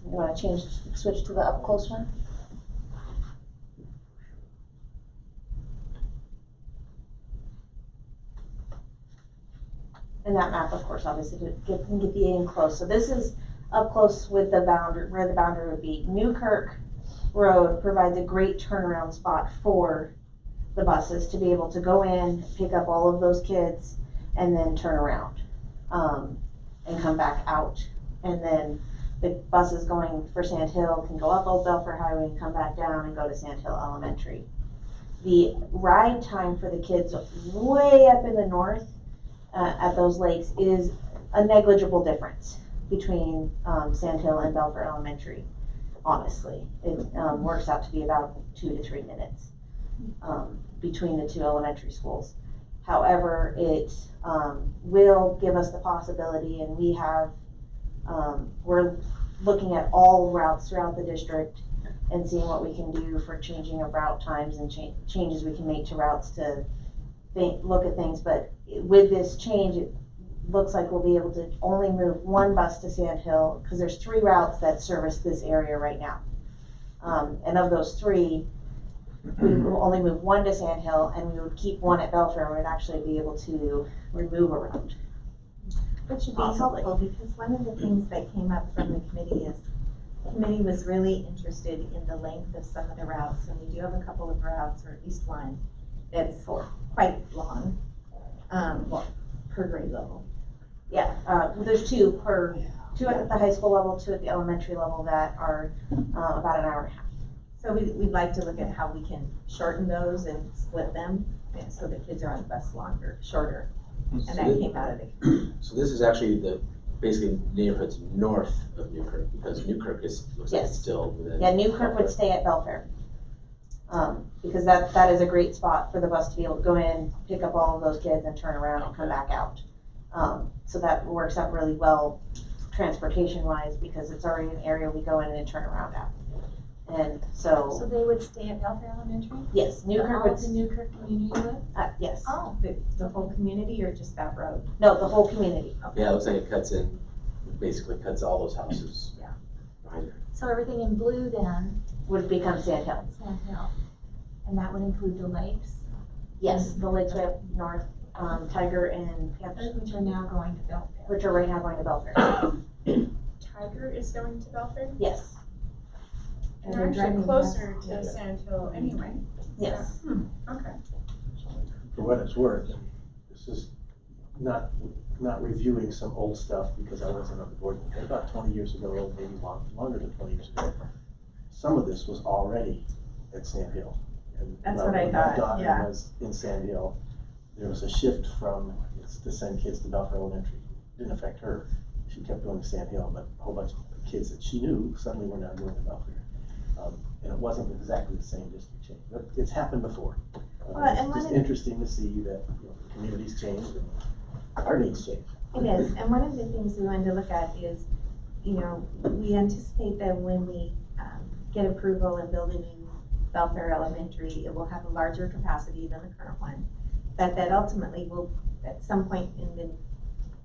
want to switch to the up close one? And that map, of course, obviously can get the in close. So this is up close with the boundary, where the boundary would be. Newkirk Road provides a great turnaround spot for the buses to be able to go in, pick up all of those kids, and then turn around and come back out. And then the buses going for Sand Hill can go up Old Belfair Highway and come back down and go to Sand Hill Elementary. The ride time for the kids way up in the north at those lakes is a negligible difference between Sand Hill and Belfair Elementary. Honestly, it works out to be about 2 to 3 minutes between the two elementary schools. However, it will give us the possibility, and we have, we're looking at all routes throughout the district and seeing what we can do for changing of route times and changes we can make to routes to look at things. But with this change, it looks like we'll be able to only move one bus to Sand Hill, because there's 3 routes that service this area right now. And of those 3, we will only move 1 to Sand Hill, and we would keep 1 at Belfair, and we'd actually be able to remove a route. Which would be helpful, because one of the things that came up from the committee is the committee was really interested in the length of some of the routes, and we do have a couple of routes, or at least one, that's quite long, well, per grade level. Yeah, there's 2 at the high school level, 2 at the elementary level that are about an hour and a half. So we'd like to look at how we can shorten those and split them, so the kids are on the bus shorter. And that came out of the committee. So this is actually basically neighborhoods north of Newkirk, because Newkirk looks like it's still within. Yeah, Newkirk would stay at Belfair. Because that is a great spot for the bus to be able to go in, pick up all of those kids, and turn around and come back out. So that works out really well transportation wise, because it's already an area we go in and turn around at. And so. So they would stay at Belfair Elementary? Yes, Newkirk would. The Newkirk community would? Yes. Oh, the whole community, or just that road? No, the whole community. Yeah, it looks like it basically cuts all those houses. Yeah. Behind it. So everything in blue then? Would become Sand Hill. Sand Hill. And that would include the lakes? Yes, the lakes way up north, Tiger and Panthers. Which are now going to Belfair. Which are right now going to Belfair. Tiger is going to Belfair? Yes. And they're actually closer to Sand Hill anyway. Yes. Okay. For what it's worth, this is not reviewing some old stuff because I wasn't on the board. About 20 years ago, maybe longer than 20 years ago, some of this was already at Sand Hill. And that's what I when thought, my daughter yeah. was in Sand Hill, there was a shift from to send kids to Belfair Elementary. It didn't affect her. She kept going to Sand Hill, but a whole bunch of kids that she knew suddenly were now going to Belfair. And it wasn't exactly the same district change, but it's happened before. It's just interesting to see that the communities change and our needs change. It is, and one of the things we wanted to look at is, we anticipate that when we get approval and build a new Belfair Elementary, it will have a larger capacity than the current one. That ultimately will, at some point in the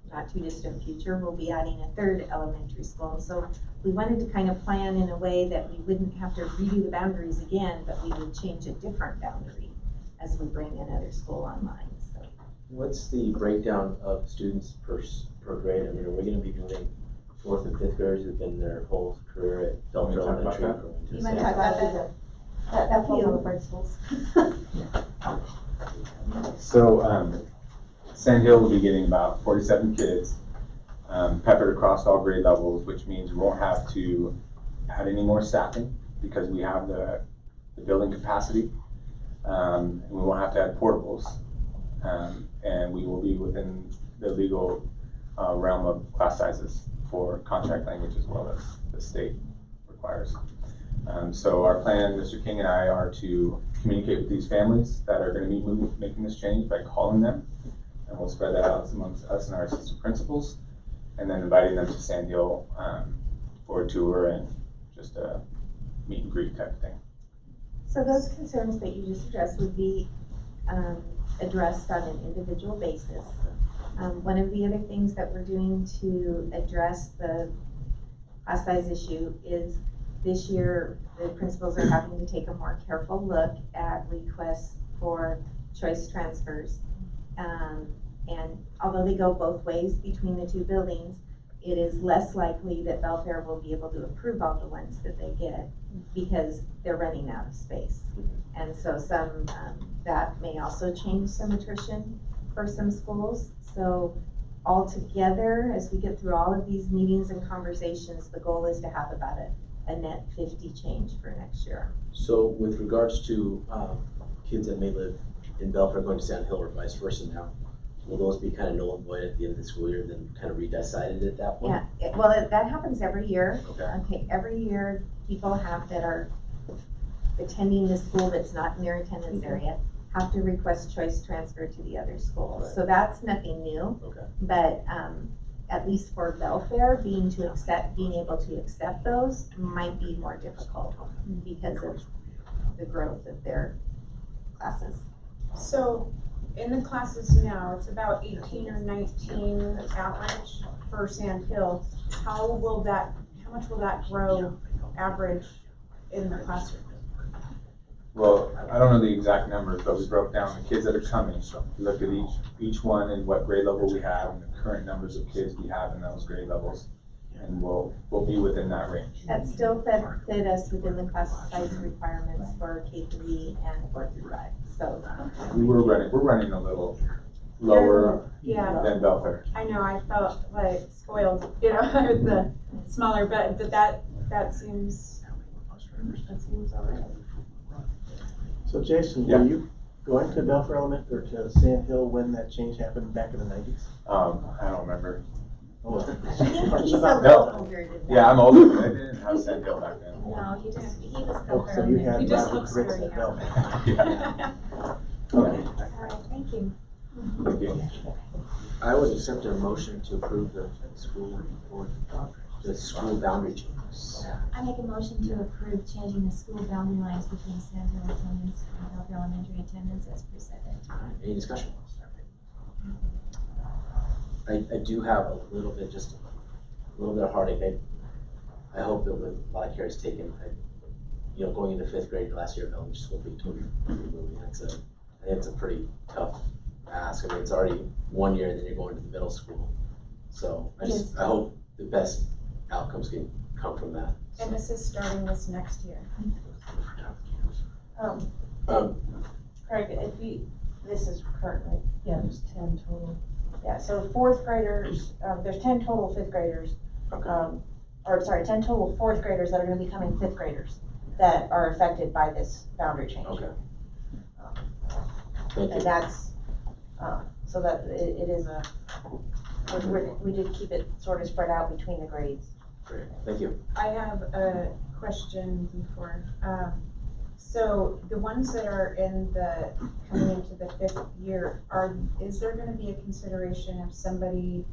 not too distant future, we'll be adding a 3rd elementary school. So we wanted to kind of plan in a way that we wouldn't have to redo the boundaries again, but we would change a different boundary as we bring another school online. So. What's the breakdown of students per grade? I mean, are we going to be doing 4th and 5th graders who've been their whole career at Belfair Elementary? You want to talk about that? That's all the principals. So Sand Hill will be getting about 47 kids peppered across all grade levels, which means we won't have to add any more staffing because we have the building capacity. And we won't have to add portables. And we will be within the legal realm of class sizes for contract language as well as the state requires. So our plan, Mr. King and I, are to communicate with these families that are going to be making this change by calling them. And we'll spread that out amongst us and our assistant principals, and then inviting them to Sand Hill for a tour and just a meet and greet type of thing. So those concerns that you just addressed would be addressed on an individual basis. One of the other things that we're doing to address the class size issue is this year the principals are having to take a more careful look at requests for choice transfers. And although they go both ways between the two buildings, it is less likely that Belfair will be able to approve all the ones that they get because they're running out of space. And so that may also change some attrition for some schools. So altogether, as we get through all of these meetings and conversations, the goal is to have about a net 50 change for next year. So with regards to kids that may live in Belfair going to Sand Hill or vice versa now, will those be kind of null and void at the end of the school year, then kind of redecided at that point? Yeah, that happens every year. Okay. Every year people that are attending the school that's not in their attendance area have to request choice transfer to the other school. Right. So that's nothing new. Okay. But at least for Belfair, being able to accept those might be more difficult because of the growth of their classes. So in the classes now, it's about 18 or 19 average for Sand Hill. How much will that grow average in the classroom? Well, I don't know the exact numbers, but we broke down the kids that are coming. We looked at each one and what grade level we have and the current numbers of kids we have in those grade levels. And we'll be within that range. That still fit us within the class size requirements for K3 and 4 through 5. So we're running a little lower than Belfair. I know, I felt like spoiled, with the smaller, but that seems all right. So Jason, were you going to Belfair Elementary or to Sand Hill when that change happened back in the 90s? I don't remember. Oh. He's a little older than that. Yeah, I'm older, but I didn't have Sand Hill back then. No, he was Oh, so you had He just Roger looks Fritz very at young. Belfair. Okay. All right, thank you. Okay. I would accept a motion to approve the school boundary changes. I make a motion to approve changing the school boundary lines between Sand Hill attendance and Belfair Elementary attendance as presented. Any discussion? I do have a little bit of heartache. I hope that with a lot of care is taken, going into 5th grade last year of elementary school being totally moving, I think it's a pretty tough ask. I mean, it's already 1 year, and then you're going to the middle school. So I hope the best outcomes can come from that. And this is starting this next year. Craig, this is currently, there's 10 total. Yeah, so 4th graders, there's 10 total 5th graders. 10 total 4th graders that are gonna be becoming 5th graders that are affected by this boundary change. Okay. Thank you. And that's, so that it is we did keep it sort of spread out between the grades. Great, thank you. I have a question before. So the ones that are coming into the 5th year, is there gonna be a consideration if somebody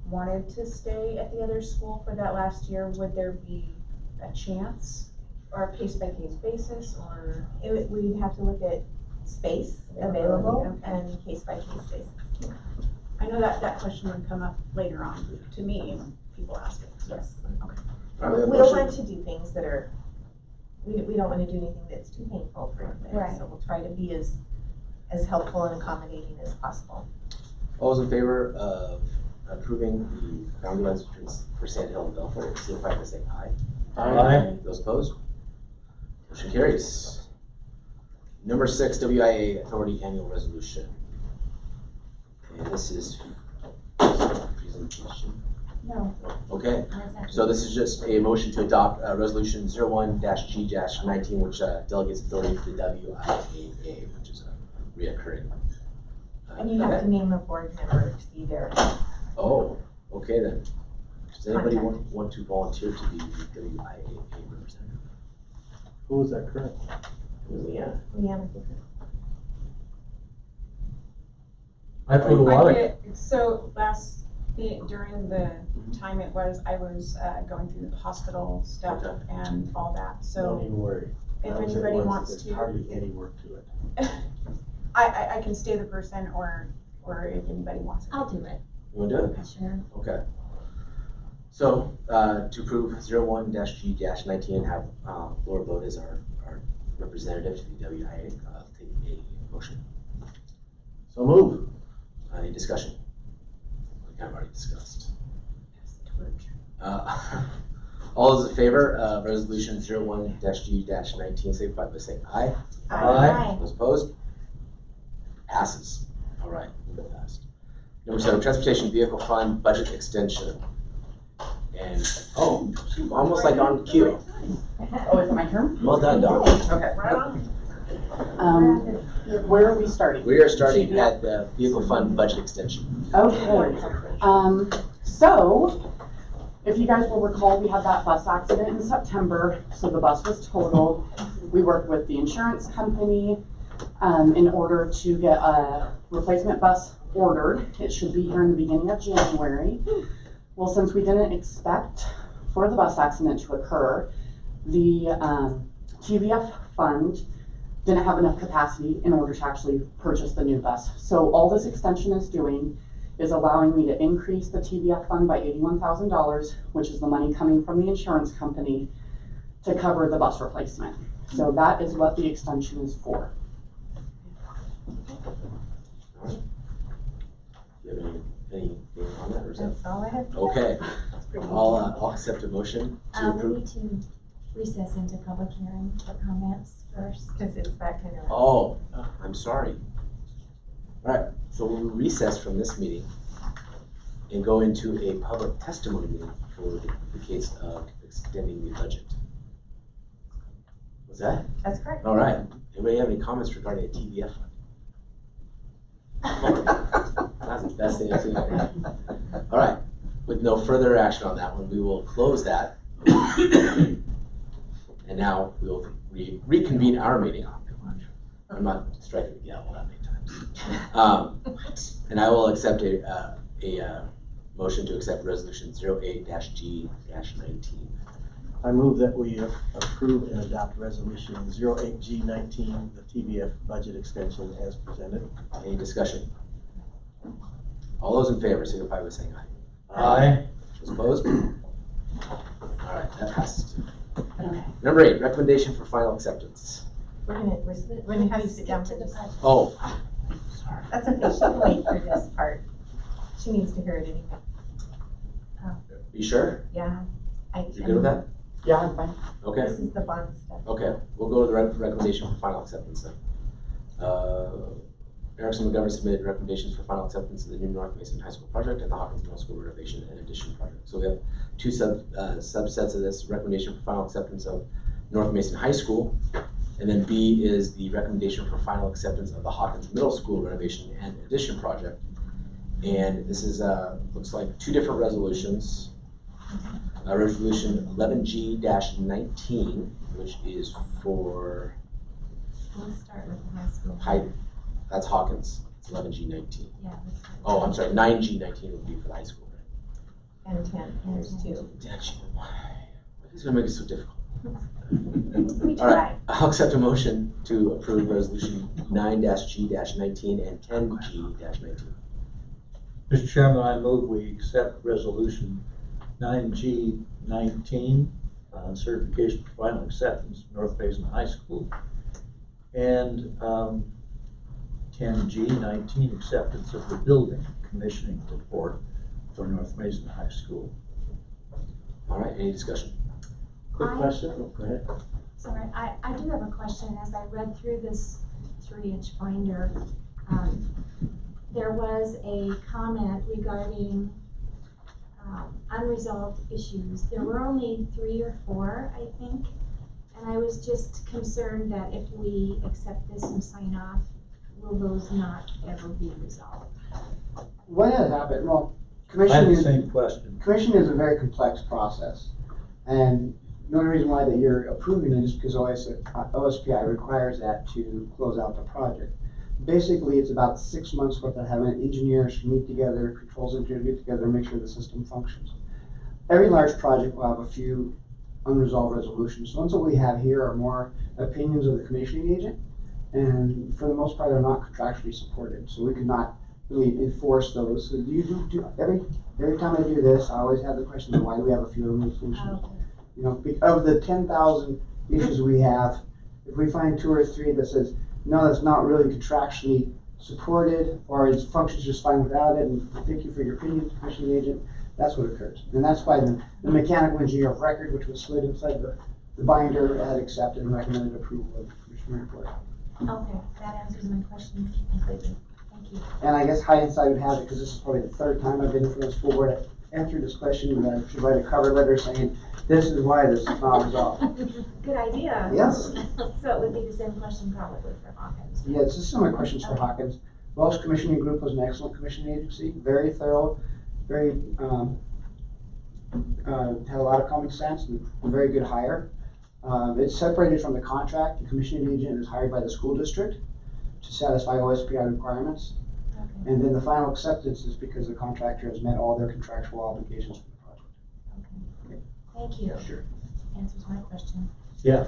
wanted to stay at the other school for that last year, would there be a chance or a case-by-case basis, or? We'd have to look at space available and case-by-case basis. I know that question would come up later on to me when people ask it. So. Yes. Okay. We don't want to do things that are, we don't want to do anything that's too painful for anybody. Right. So we'll try to be as helpful and accommodating as possible. All those in favor of approving the boundary lines for Sand Hill and Belfair, signify by saying aye. Aye. Those opposed? Motion carries. Number 6, WIA Authority Annual Resolution. And this is presentation. No. Okay, so this is just a motion to adopt Resolution 01-G-19, which delegates authority to the WIAA, which is a reoccurring. And you have to name a board member to be there. Oh, okay then. Does anybody want to volunteer to be the WIAA representative? Who is that currently? Leanna. Leanna. I put a lot of. So during the time I was going through the hospital stuff and all that. So don't even worry. If anybody wants to, there's hardly any work to it. I can stay the person, or if anybody wants it. I'll do it. You want to do it? Sure. Okay. So to approve 01-G-19 and have Laura vote as our representative to the WIA, I'll take a motion. So move. Any discussion? Like I've already discussed. All those in favor of resolution 01-G-19, signify by saying aye. Aye. Those opposed? Passes. All right, move fast. Number 7, transportation vehicle fund budget extension. And, oh, almost like on cue. Oh, is it my turn? Well done, Dawn. Okay. Where are we starting? We are starting at the vehicle fund budget extension. Okay. So, if you guys will recall, we had that bus accident in September, so the bus was totaled. We worked with the insurance company in order to get a replacement bus ordered. It should be here in the beginning of January. Well, since we didn't expect for the bus accident to occur, the TVF fund didn't have enough capacity in order to actually purchase the new bus. So all this extension is doing is allowing me to increase the TVF fund by $81,000, which is the money coming from the insurance company to cover the bus replacement. So that is what the extension is for. Do you have anything on that, or is that? That's all I have. Okay, I'll accept a motion to We approve. need to recess into public hearing for comments first. Because it's that kind of. Oh, I'm sorry. All right, so we'll recess from this meeting and go into a public testimony meeting for the case of extending the budget. Was that? That's correct. All right. Anybody have any comments regarding a TVF fund? That's the best thing I've seen. All right. With no further action on that one, we will close that. And now we'll reconvene our meeting. I'm not striking the gavel that many times. And I will accept a motion to accept resolution 08-G-19. I move that we approve and adopt resolution 08-G-19, the TVF budget extension as presented. Any discussion? All those in favor signify by saying aye. Aye. Those opposed? All right, that passes. Number 8, recommendation for final acceptance. We're gonna have you sit down for this. Oh, That's okay, she can wait for this part. She needs to hear it anyway. you sure? Yeah. You good with that? Yeah, I'm fine. Okay. This is the bond stuff. Okay, we'll go to the recommendation for final acceptance then. Erickson McGovern submitted recommendations for final acceptance of the new North Mason High School project and the Hawkins Middle School renovation and addition project. So we have two subsets of this: recommendation for final acceptance of North Mason High School, and then B is the recommendation for final acceptance of the Hawkins Middle School renovation and addition project. And this is looks like two different resolutions. Resolution 11G-19, which is for We'll start with the high school. that's Hawkins. It's 11G-19. Yeah. Oh, I'm sorry. 9G-19 would be for the high school, right? And 10, there's 2. Who's gonna make it so difficult? We All right, I'll accept a motion to approve resolution 9-G-19 and 10G-19. Mr. Chairman, I move we accept resolution 9G-19, certification for final acceptance of North Mason High School, and 10G-19, acceptance of the building commissioning report for North Mason High School. All right, any discussion? Quick question, go ahead. Sorry, I do have a question. As I read through this 3-inch binder, there was a comment regarding unresolved issues. There were only 3 or 4, I think, and I was just concerned that if we accept this and sign off, will those not ever be resolved? What has happened? Well, I commission have the is, same question. commission is a very complex process. And the only reason why that you're approving it is because OSPI requires that to close out the project. Basically, it's about 6 months worth of having engineers meet together, controls engineers meet together, and make sure the system functions. Every large project will have a few unresolved resolutions. The ones that we have here are more opinions of the commissioning agent, and for the most part, they're not contractually supported, so we could not really enforce those. So every time I do this, I always have the question of why do we have a few resolutions? You know, of the 10,000 issues we have, if we find 2 or 3 that says, no, that's not really contractually supported, or it functions just fine without it, and thank you for your opinion, commissioning agent, that's what occurs. And that's why the mechanical engineer of record, which was slid inside the binder, had accepted and recommended approval of the commissioner report. Okay, that answers my question completely. Thank you. And I guess hindsight would have it, because this is probably the third time I've been in front of the school board, answered this question, and I should write a cover letter saying, this is why this is not resolved. Good idea. Yes. So it would be the same question probably for Hawkins. Yeah, it's just similar questions for Hawkins. Welsh Commissioning Group was an excellent commissioning agency, very thorough, very, had a lot of common sense, and a very good hire. It's separated from the contract. The commissioning agent is hired by the school district to satisfy OSPI requirements. Okay. And then the final acceptance is because the contractor has met all their contractual obligations for the project. Thank you. Sure. Answers my question. Yeah.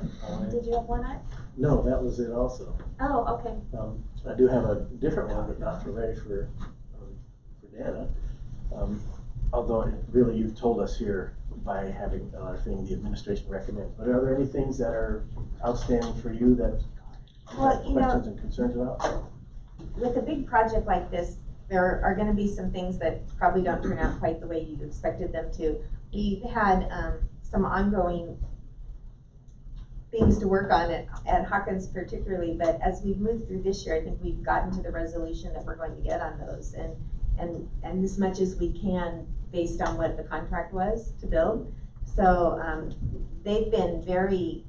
Did you have one, Art? No, that was it also. Oh, okay. I do have a different one, but not for Ray, for Dana. Although really you've told us here by having a thing the administration recommends. But are there any things that are outstanding for you that you have questions and concerns about? With a big project like this, there are gonna be some things that probably don't turn out quite the way you expected them to. We've had some ongoing things to work on at Hawkins particularly, but as we've moved through this year, I think we've gotten to the resolution that we're going to get on those, and as much as we can based on what the contract was to build. So they've been very,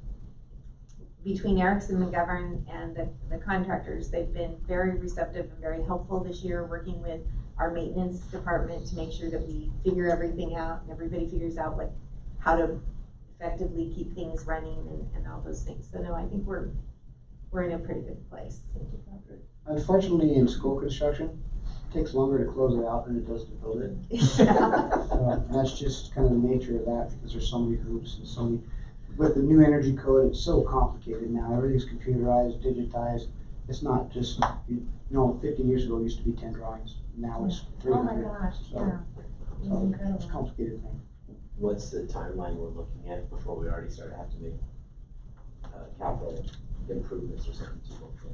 between Erickson, McGovern, and the contractors, they've been very receptive and very helpful this year, working with our maintenance department to make sure that we figure everything out and everybody figures out how to effectively keep things running and all those things. So no, I think we're in a pretty good place. Unfortunately, in school construction, it takes longer to close it out than it does to build it. And that's just kind of the nature of that, because there's so many hoops and so many. With the new energy code, it's so complicated now. Everything's computerized, digitized. It's not just, 50 years ago it used to be 10 drawings. Now it's 300. Oh my gosh, yeah. It's incredible. It's a complicated thing. What's the timeline we're looking at before we already start to have to make capital improvements or something to look for?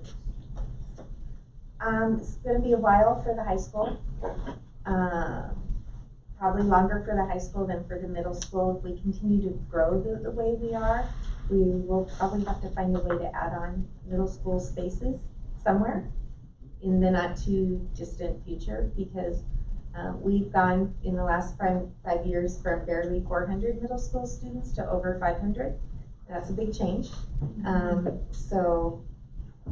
It's gonna be a while for the high school. Probably longer for the high school than for the middle school. If we continue to grow the way we are, we will probably have to find a way to add on middle school spaces somewhere in the not too distant future, because we've gone in the last 5 years from barely 400 middle school students to over 500. That's a big change. So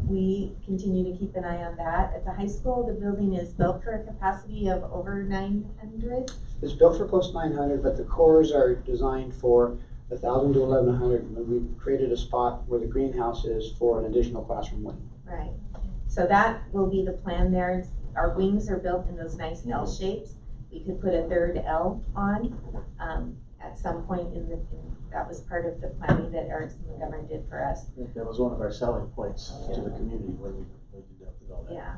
we continue to keep an eye on that. At the high school, the building is built for a capacity of over 900. It's built for close to 900, but the cores are designed for 1,000 to 1,100. And we've created a spot where the greenhouse is for an additional classroom wing. Right. So that will be the plan there. Our wings are built in those nice L shapes. We could put a third L on at some point that was part of the planning that Erickson McGovern did for us. That was one of our selling points to the community when we did all that. Yeah.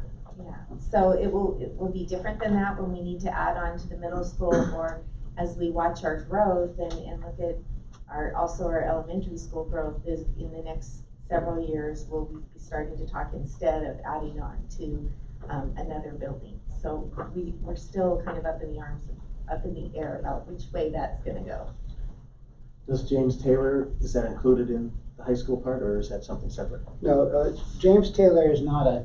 So it will be different than that when we need to add on to the middle school, or as we watch our growth and look at our elementary school growth is in the next several years, we'll be starting to talk instead of adding on to another building. So we're still kind of up in the air about which way that's gonna go. Does James Taylor, is that included in the high school part, or is that something separate? No, James Taylor is not a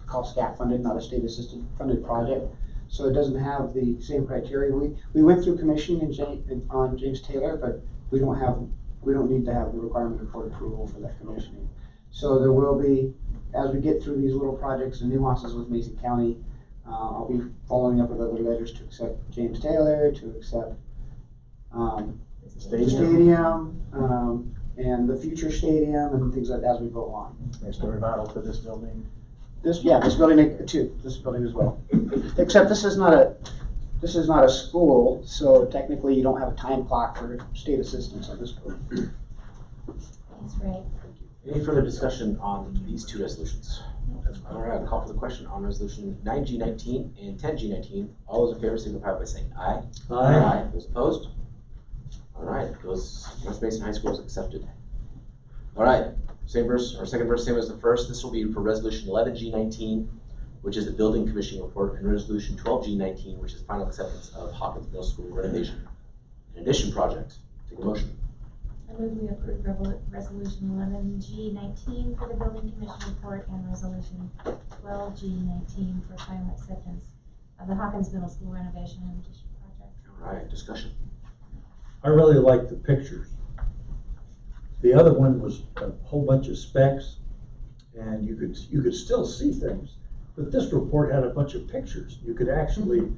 called SCAP funded, not a state assisted funded project. So it doesn't have the same criteria. We went through commissioning on James Taylor, but we don't need to have the requirement of court approval for that commissioning. So there will be, as we get through these little projects and nuances with Mason County, I'll be following up with other letters to accept James Taylor, to accept stadium, and the future stadium and things like that as we go along. There's the remodel for this building. This building too. This building as well. Except this is not a school, so technically you don't have a time clock for state assistance on this building. That's right. Any further discussion on these two resolutions? All right, I'll call for the question on resolution 9G19 and 10G19. All those in favor signify by saying aye. Aye. Those opposed? All right, those North Mason High School is accepted. All right, same verse, or second verse, same as the first. This will be for resolution 11G19. which is the building commissioning report, and resolution 12G19, which is final acceptance of Hawkins Middle School renovation and addition project. Take a motion. I move we approve resolution 11G19 for the building commission report and resolution 12G19 for final acceptance of the Hawkins Middle School renovation and addition project. All right, discussion. I really like the pictures. The other one was a whole bunch of specs, and you could still see things. But this report had a bunch of pictures. You could actually,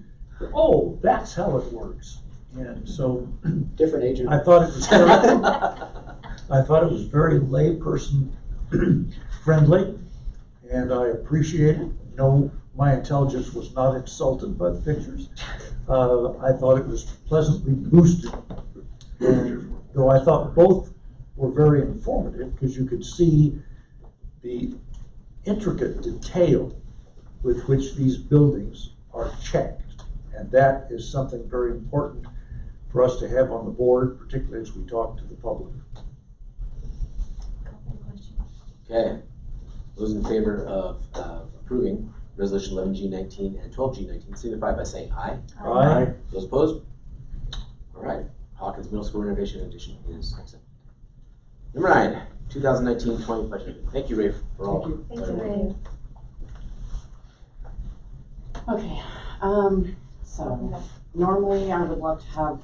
oh, that's how it works. And so different agent. I thought it was very, I thought it was very layperson friendly, and I appreciate it. No, my intelligence was not insulted by the pictures. I thought it was pleasantly boosted. And though I thought both were very informative, because you could see the intricate detail with which these buildings are checked. And that is something very important for us to have on the board, particularly as we talk to the public. Okay, those in favor of approving resolution 11G19 and 12G19 signify by saying aye. Aye. Those opposed? All right, Hawkins Middle School renovation addition is accepted. Number 9, 2019-20 budget. Thank you, Ray, for all. Thank you, Ray. Okay, so normally I would love to have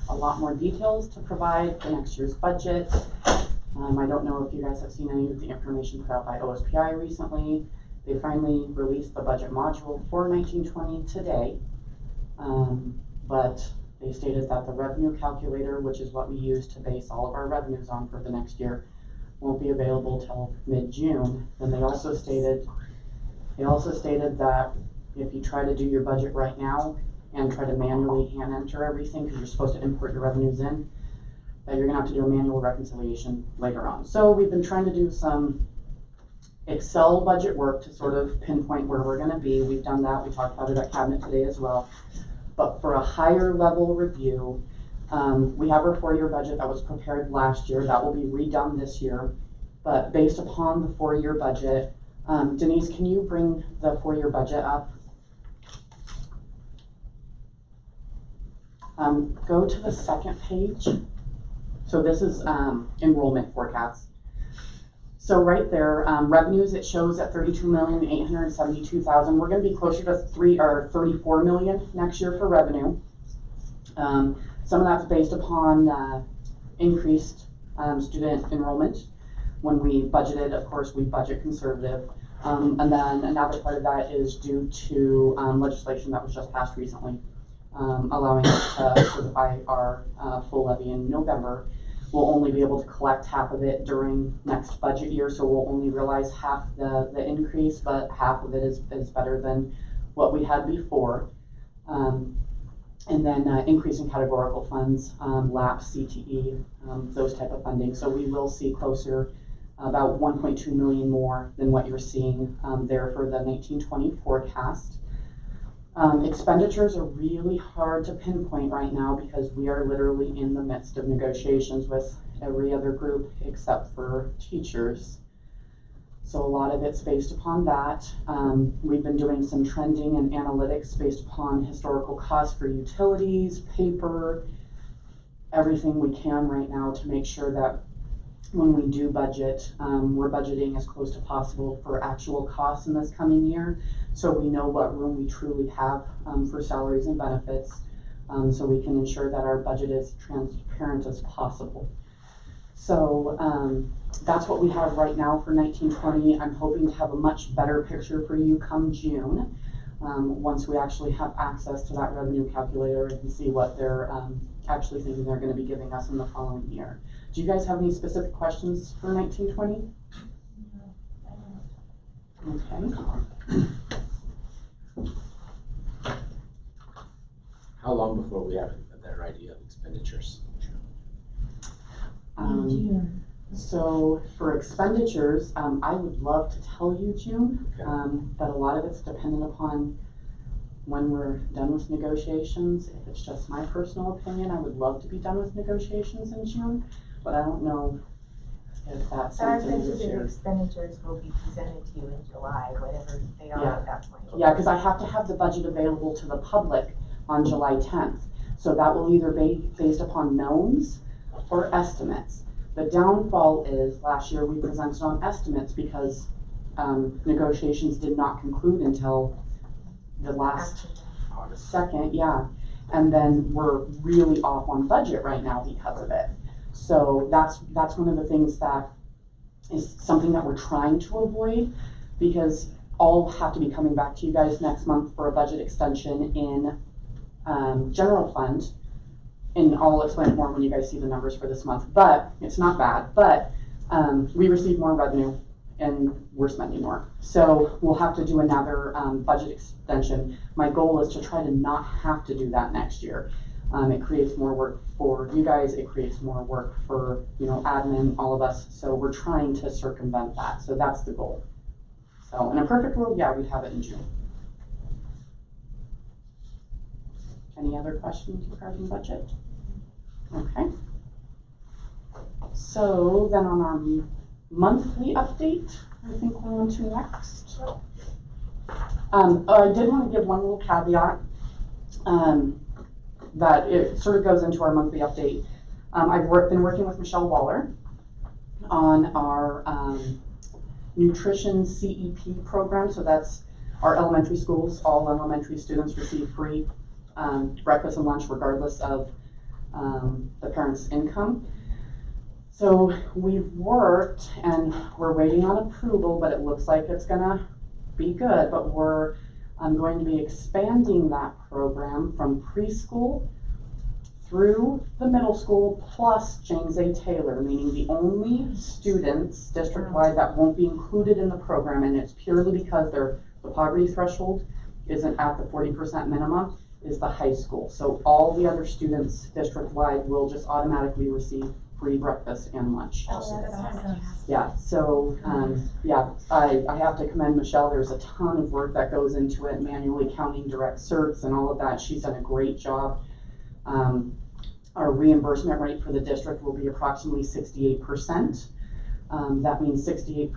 a lot more details to provide for next year's budget. I don't know if you guys have seen any of the information put out by OSPI recently. They finally released the budget module for 1920 today, but they stated that the revenue calculator, which is what we use to base all of our revenues on for the next year, won't be available till mid-June. And they also stated that if you try to do your budget right now and try to manually hand enter everything, because you're supposed to import your revenues in, that you're gonna have to do a manual reconciliation later on. So we've been trying to do some Excel budget work to sort of pinpoint where we're gonna be. We've done that. We talked about it at cabinet today as well. But for a higher level review, we have our 4-year budget that was prepared last year. That will be redone this year. But based upon the 4-year budget, Denise, can you bring the 4-year budget up? Go to the second page. So this is enrollment forecast. So right there, revenues, it shows at $32,872,000. We're going to be closer to $34 million next year for revenue. Some of that's based upon increased student enrollment. When we budgeted, of course, we budget conservative. And then another part of that is due to legislation that was just passed recently, allowing us to certify our full levy in November. We'll only be able to collect half of it during next budget year, so we'll only realize half the increase, but half of it is better than what we had before. And then increase in categorical funds, LAP, CTE, those type of funding. So we will see closer, about 1.2 million more than what you're seeing there for the 1920 forecast. Expenditures are really hard to pinpoint right now because we are literally in the midst of negotiations with every other group except for teachers. So a lot of it's based upon that. We've been doing some trending and analytics based upon historical costs for utilities, paper, everything we can right now to make sure that when we do budget, we're budgeting as close to possible for actual costs in this coming year, so we know what room we truly have for salaries and benefits, so we can ensure that our budget is transparent as possible. So that's what we have right now for 1920. I'm hoping to have a much better picture for you come June, once we actually have access to that revenue calculator and can see what they're actually thinking they're going to be giving us in the following year. Do you guys have any specific questions for 1920? Okay. How long before we have a better idea of expenditures? So for expenditures, I would love to tell you June, but a lot of it's dependent upon when we're done with negotiations. If it's just my personal opinion, I would love to be done with negotiations in June, but I don't know if that Our same thing this budgeted year. expenditures will be presented to you in July, whatever they are Yeah. at that point. Yeah, because I have to have the budget available to the public on July 10th. So that will either be based upon knowns or estimates. The downfall is last year we presented on estimates because negotiations did not conclude until the last second, yeah. And then we're really off on budget right now because of it. So that's one of the things that is something that we're trying to avoid, because I'll have to be coming back to you guys next month for a budget extension in general fund. And I'll explain it more when you guys see the numbers for this month, but it's not bad. But we received more revenue and we're spending more. So we'll have to do another budget extension. My goal is to try to not have to do that next year. It creates more work for you guys. It creates more work for, admin, all of us. So we're trying to circumvent that. So that's the goal. So in a perfect world, yeah, we'd have it in June. Any other questions regarding budget? Okay. So then on our monthly update, I think we're on to next. I did want to give one little caveat that it sort of goes into our monthly update. I've been working with Michelle Waller on our nutrition CEP program. So that's our elementary schools. All elementary students receive free breakfast and lunch regardless of the parents' income. So we've worked and we're waiting on approval, but it looks like it's gonna be good. But I'm going to be expanding that program from preschool through the middle school plus James A. Taylor, meaning the only students district-wide that won't be included in the program, and it's purely because the poverty threshold isn't at the 40% minimum, is the high school. So all the other students district-wide will just automatically receive free breakfast and lunch. Oh, that's awesome. Yeah, so, I have to commend Michelle. There's a ton of work that goes into it, manually counting direct certs and all of that. She's done a great job. Our reimbursement rate for the district will be approximately 68%. That means 68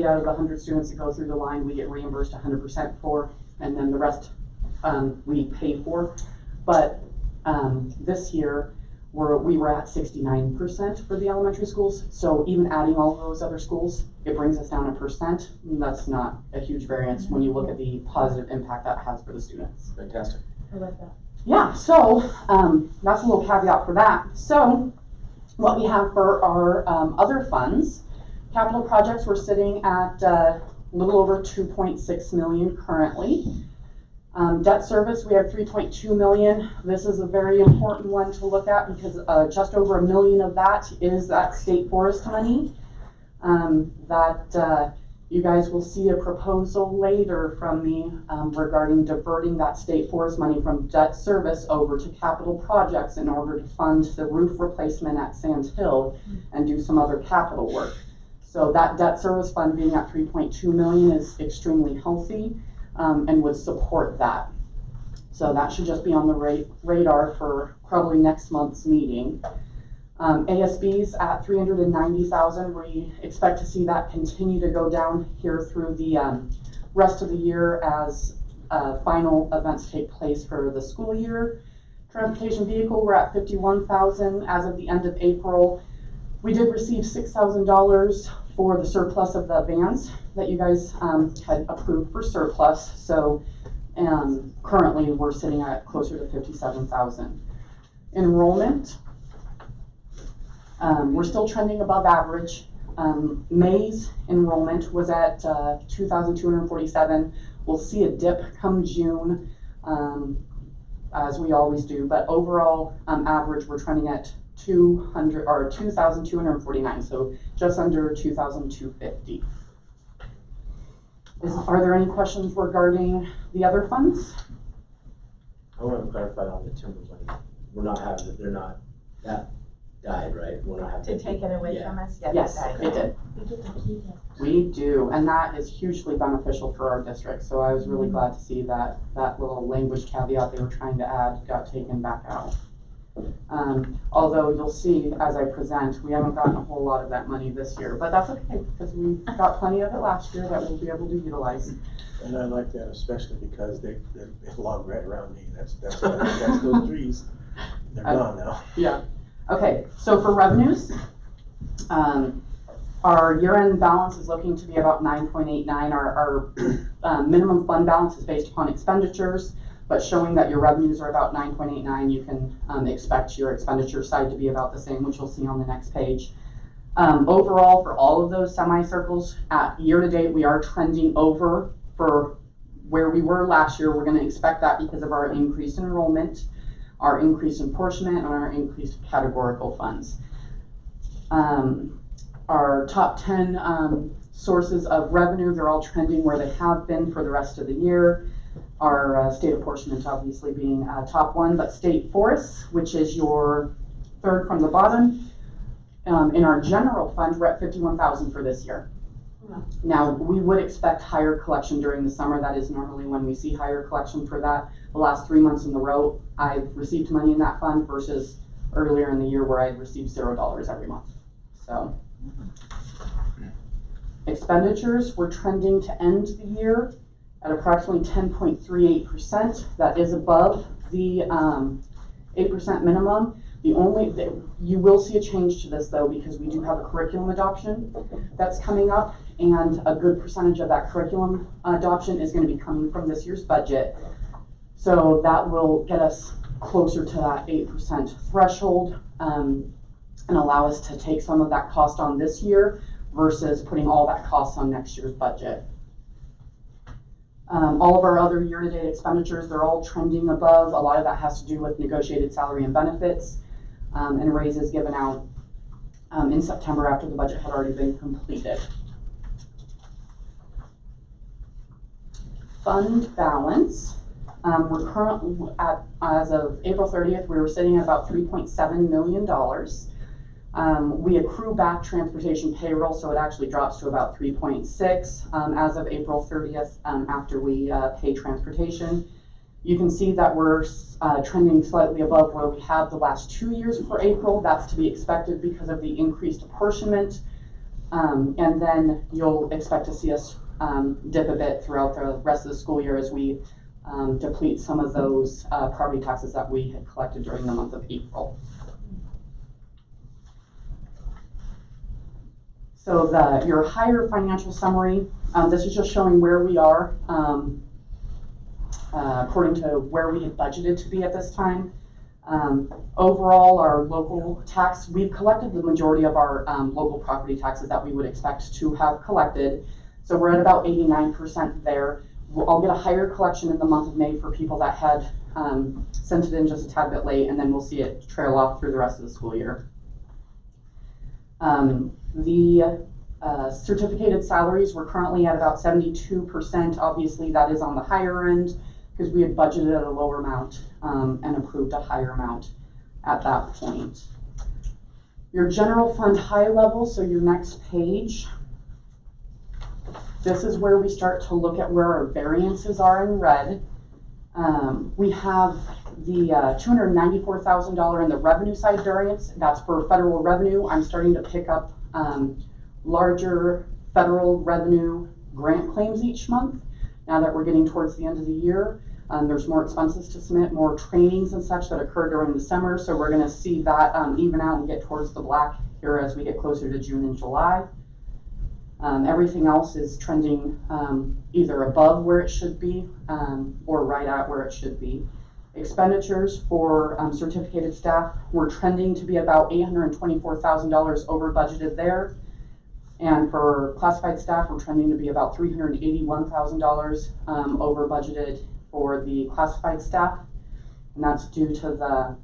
out of the 100 students that go through the line, we get reimbursed 100% for, and then the rest we pay for. But this year, we were at 69% for the elementary schools. So even adding all those other schools, it brings us down 1%. And that's not a huge variance when you look at the positive impact that has for the students. Fantastic. I like that. Yeah, so that's a little caveat for that. So what we have for our other funds, capital projects, we're sitting at a little over 2.6 million currently. Debt service, we have 3.2 million. This is a very important one to look at because just over $1 million of that is that state forest money. You guys will see a proposal later from me regarding diverting that state forest money from debt service over to capital projects in order to fund the roof replacement at Sand Hill and do some other capital work. So that debt service fund being at 3.2 million is extremely healthy and would support that. So that should just be on the radar for probably next month's meeting. ASBs at 390,000. We expect to see that continue to go down here through the rest of the year as final events take place for the school year. Transportation vehicle, we're at 51,000 as of the end of April. We did receive $6,000 for the surplus of the vans that you guys had approved for surplus. So currently we're sitting at closer to 57,000. Enrollment, we're still trending above average. May's enrollment was at 2,247. We'll see a dip come June, as we always do, but overall average we're trending at 2,249, so just under 2,250. Are there any questions regarding the other funds? I want to clarify on the timber money. We're not having it, that died, right? We're not having To take it away from us? Yeah, yes, that it did. We get to keep it. We do, and that is hugely beneficial for our district. So I was really glad to see that little language caveat they were trying to add got taken back out. Although you'll see as I present, we haven't gotten a whole lot of that money this year, but that's okay because we got plenty of it last year that we'll be able to utilize. And I like that especially because they're logged right around me. That's those trees. They're gone now. Yeah. Okay, so for revenues, our year-end balance is looking to be about 9.89. Our minimum fund balance is based upon expenditures, but showing that your revenues are about 9.89, you can expect your expenditure side to be about the same, which you'll see on the next page. Overall, for all of those semicircles, at year-to-date, we are trending over for where we were last year. We're going to expect that because of our increased enrollment, our increased apportionment, and our increased categorical funds. Our top 10 sources of revenue, they're all trending where they have been for the rest of the year. Our state apportionment obviously being top one, but state forests, which is your third from the bottom. In our general fund, we're at $51,000 for this year. Now, we would expect higher collection during the summer. That is normally when we see higher collection for that. The last 3 months in a row, I've received money in that fund versus earlier in the year where I received $0 every month. So, expenditures, we're trending to end the year at approximately 10.38%. That is above the 8% minimum. You will see a change to this though, because we do have a curriculum adoption that's coming up, and a good percentage of that curriculum adoption is going to be coming from this year's budget. So that will get us closer to that 8% threshold and allow us to take some of that cost on this year versus putting all that cost on next year's budget. All of our other year-to-date expenditures, they're all trending above. A lot of that has to do with negotiated salary and benefits and raises given out in September after the budget had already been completed. Fund balance, we're currently at, as of April 30th, we were sitting at about $3.7 million. We accrue back transportation payroll, so it actually drops to about 3.6 as of April 30th after we pay transportation. You can see that we're trending slightly above where we have the last 2 years for April. That's to be expected because of the increased apportionment. And then you'll expect to see us dip a bit throughout the rest of the school year as we deplete some of those property taxes that we had collected during the month of April. So your higher financial summary, this is just showing where we are according to where we had budgeted to be at this time. Overall, our local tax, we've collected the majority of our local property taxes that we would expect to have collected. So we're at about 89% there. I'll get a higher collection in the month of May for people that had sent it in just a tad bit late, and then we'll see it trail off through the rest of the school year. The certificated salaries, we're currently at about 72%. Obviously, that is on the higher end because we had budgeted at a lower amount and approved a higher amount at that point. Your general fund high level, so your next page, this is where we start to look at where our variances are in red. We have the $294,000 in the revenue side variance. That's for federal revenue. I'm starting to pick up larger federal revenue grant claims each month. Now that we're getting towards the end of the year, there's more expenses to submit, more trainings and such that occur during the summer. So we're going to see that even out and get towards the black here as we get closer to June and July. Everything else is trending either above where it should be or right at where it should be. Expenditures for certificated staff, we're trending to be about $824,000 over budgeted there. And for classified staff, we're trending to be about $381,000 over budgeted for the classified staff. And that's due to the,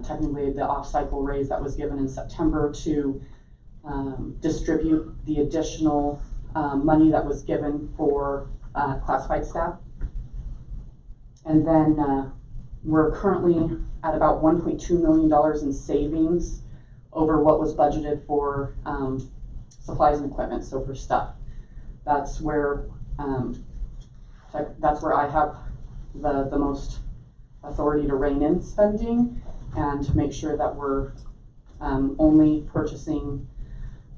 technically the off-cycle raise that was given in September to distribute the additional money that was given for classified staff. And then we're currently at about $1.2 million in savings over what was budgeted for supplies and equipment, so for stuff. That's where I have the most authority to rein in spending. and make sure that we're only purchasing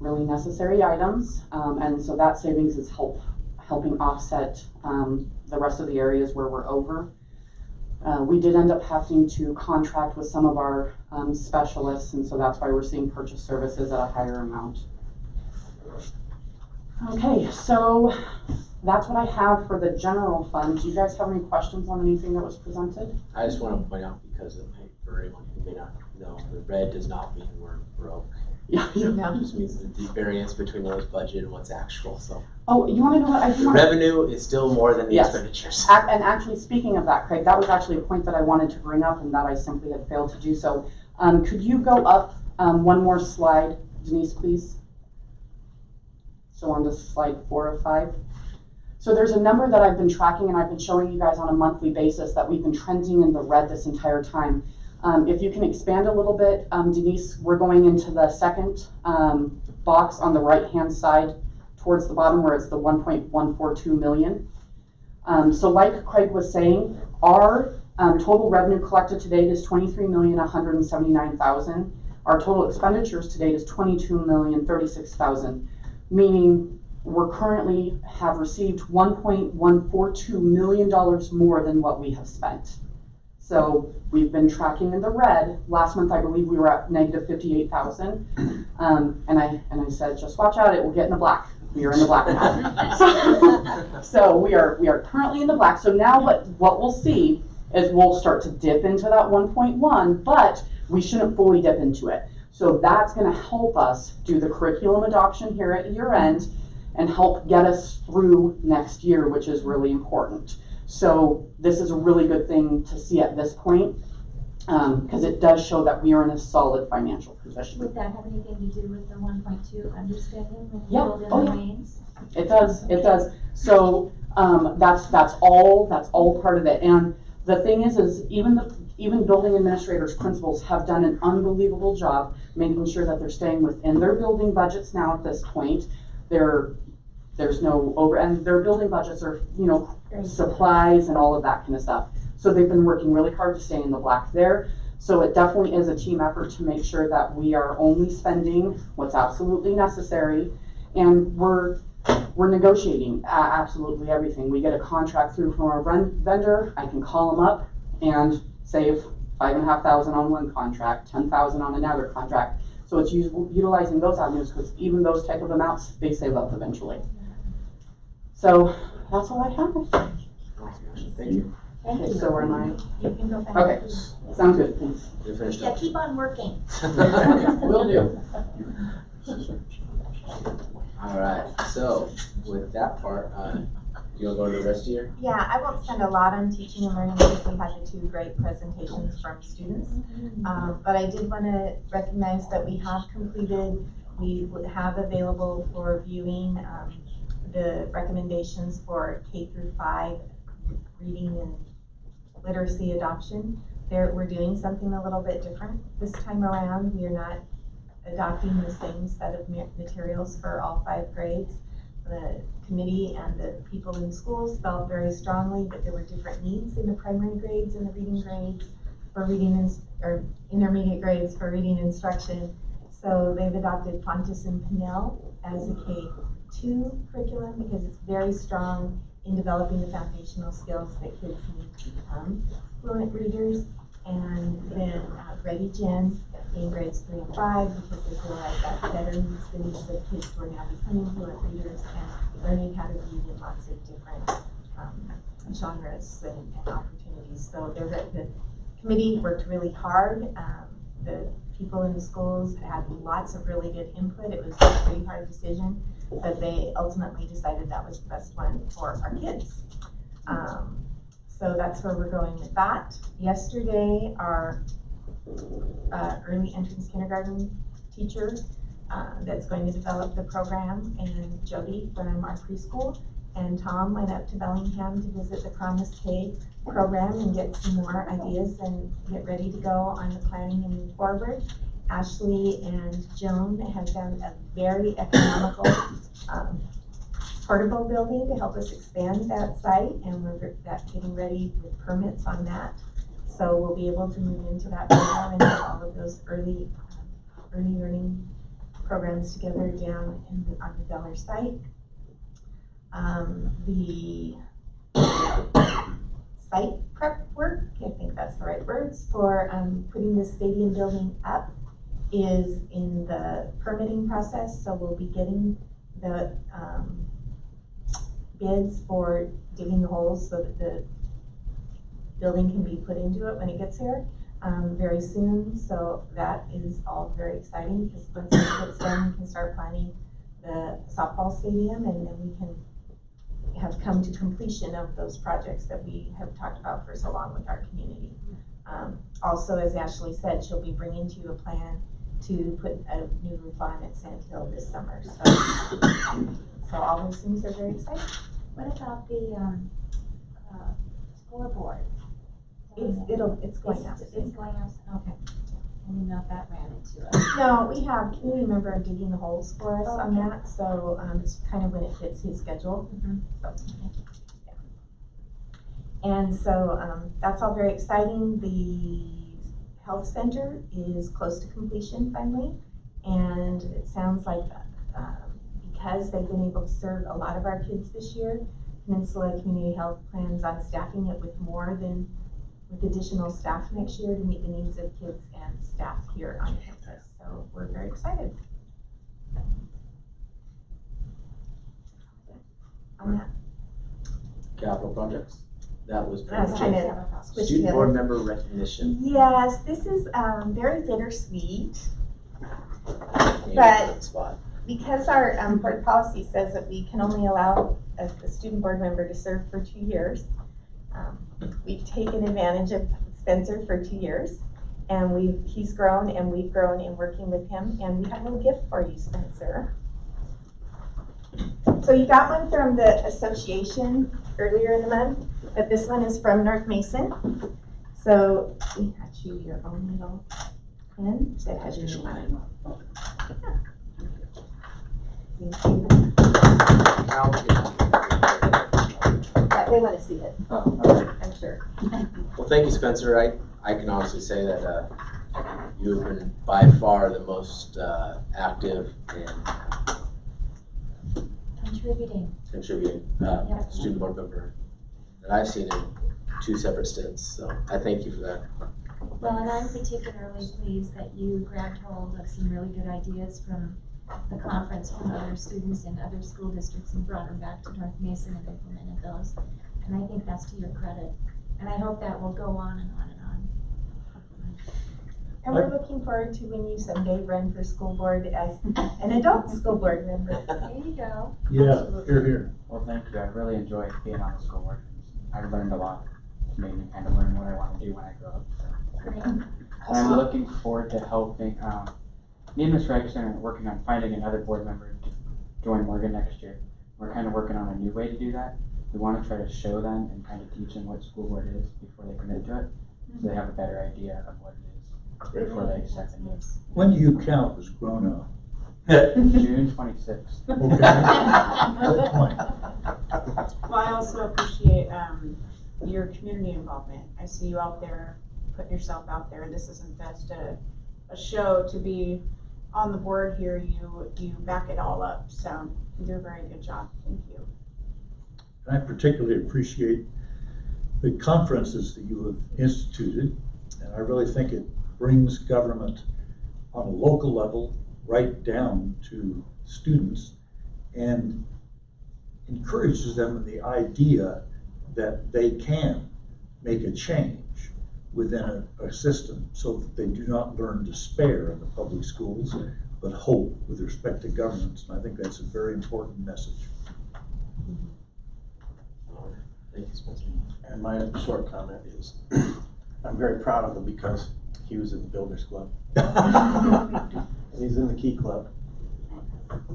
really necessary items. And so that savings is helping offset the rest of the areas where we're over. We did end up having to contract with some of our specialists, and so that's why we're seeing purchase services at a higher amount. Okay, so that's what I have for the general fund. Do you guys have any questions on anything that was presented? I just want to point out, because for anyone who may not know, the red does not mean we're broke. Yeah. It just means the variance between what was budget and what's actual, so. Oh, you want to know what I do? Revenue is still more than the expenditures. And actually, speaking of that, Craig, that was actually a point that I wanted to bring up and that I simply had failed to do so. Could you go up one more slide, Denise, please? So on to slide 4 of 5. So there's a number that I've been tracking and I've been showing you guys on a monthly basis that we've been trending in the red this entire time. If you can expand a little bit, Denise, we're going into the second box on the right-hand side towards the bottom where it's the 1.142 million. So like Craig was saying, our total revenue collected to date is 23,179,000. Our total expenditures to date is 22,036,000, meaning we're currently have received $1.142 million more than what we have spent. So we've been tracking in the red. Last month, I believe we were at negative 58,000. And I said, just watch out, it will get in the black. We are in the black now. So we are currently in the black. So now what we'll see is we'll start to dip into that 1.1, but we shouldn't fully dip into it. So that's going to help us do the curriculum adoption here at year end and help get us through next year, which is really important. So this is a really good thing to see at this point, because it does show that we are in a solid financial position. Would that have anything to do with the 1.2 understanding when you Yeah. build in Oh, the yeah. reins? It does. So that's all part of it. And the thing is even building administrators, principals have done an unbelievable job making sure that they're staying within their building budgets now at this point. There's no over, and their building budgets are, supplies and all of that kind of stuff. So they've been working really hard to stay in the black there. So it definitely is a team effort to make sure that we are only spending what's absolutely necessary, and we're negotiating absolutely everything. We get a contract through from our vendor. I can call them up and save $5,500 on one contract, $10,000 on another contract. So it's utilizing those avenues, because even those type of amounts, they save up eventually. So that's all I have. Thank you. Thank you. So am I? You can go back. Okay, sounds good, thanks. You're finished Yeah, up. keep on working. Will do. All right, so with that part, you want to go to the rest of your? Yeah, I won't spend a lot on teaching and learning because we had the 2 great presentations from students. But I did want to recognize that we have completed, we have available for viewing the recommendations for K through 5 reading and literacy adoption. We're doing something a little bit different this time around. We are not adopting the same set of materials for all 5 grades. The committee and the people in schools felt very strongly that there were different needs in the primary grades and the reading grades for reading or intermediate grades for reading instruction. So they've adopted Fontes and Pinnell as a K-2 curriculum because it's very strong in developing the foundational skills that kids need to become fluent readers. And then Ready Gen in grades 3 and 5 because they feel like that better meets the needs of kids who are now becoming fluent readers and learning how to read in lots of different genres and opportunities. So the committee worked really hard. The people in the schools had lots of really good input. It was a pretty hard decision, but they ultimately decided that was the best one for our kids. So that's where we're going with that. Yesterday, our early entrance kindergarten teacher that's going to develop the program, and Jody from our preschool, and Tom went up to Bellingham to visit the Promise K program and get some more ideas and get ready to go on the planning and move forward. Ashley and Joan have done a very economical portable building to help us expand that site, and we're getting ready with permits on that. So we'll be able to move into that program and have all of those early learning programs together down on the Beller site. The site prep work, I think that's the right words, for putting the stadium building up is in the permitting process. So we'll be getting the bids for digging the holes so that the building can be put into it when it gets here very soon. So that is all very exciting, because once it gets done, we can start planning the softball stadium, and then we can have come to completion of those projects that we have talked about for so long with our community. Also, as Ashley said, she'll be bringing to you a plan to put a new roof on at Sand Hill this summer. So all those things are very exciting. What about the scoreboard? It's going up. It's going up, okay. I didn't know if that ran into it. No, we have community member digging the holes for us on that, so it's kind of when it fits his schedule. So, yeah. And so that's all very exciting. The health center is close to completion finally, and it sounds like because they've been able to serve a lot of our kids this year, Peninsula Community Health plans on staffing it with additional staff next year to meet the needs of kids and staff here on campus. So we're very excited on that. Capital projects. That was That's kind of student board member recognition. Yes, this is very bittersweet, Maybe but spot. because our board policy says that we can only allow a student board member to serve for 2 years, we've taken advantage of Spencer for 2 years, and he's grown and we've grown in working with him, and we have a little gift for you, Spencer. So you got one from the association earlier in the month, but this one is from North Mason. So we got you your own little pen that has your name on it. Thank you. They want to see it. I'm sure. Well, thank you, Spencer. I can honestly say that you've been by far the most active and contributing student board member that I've seen in 2 separate stints. So I thank you for that. Well, and I'm particularly pleased that you grabbed hold of some really good ideas from the conference from other students in other school districts and brought them back to North Mason and implemented those. And I think that's to your credit. And I hope that will go on and on and on. And we're looking forward to when you someday run for school board as an adult school board member. There you go. Yeah, here. Well, thank you. I really enjoyed being on the school board. I learned a lot. It made me kind of learn what I want to do when I grow up. So. I'm looking forward to helping. Me and Ms. Gregson are working on finding another board member to join Morgan next year. We're kind of working on a new way to do that. We want to try to show them and kind of teach them what school board is before they commit to it, so they have a better idea of what it is before they accept it. When do you count as grown up? June 26th. Good point. Well, I also appreciate your community involvement. I see you out there, putting yourself out there. This isn't just a show to be on the board here. You back it all up. So you do a very good job. Thank you. I particularly appreciate the conferences that you have instituted, and I really think it brings government on a local level right down to students and encourages them in the idea that they can make a change within a system so that they do not learn despair in the public schools, but hope with respect to governments. And I think that's a very important message. Thank you, Spencer. And my short comment is, I'm very proud of him because he was in the Builders Club. And he's in the Key Club.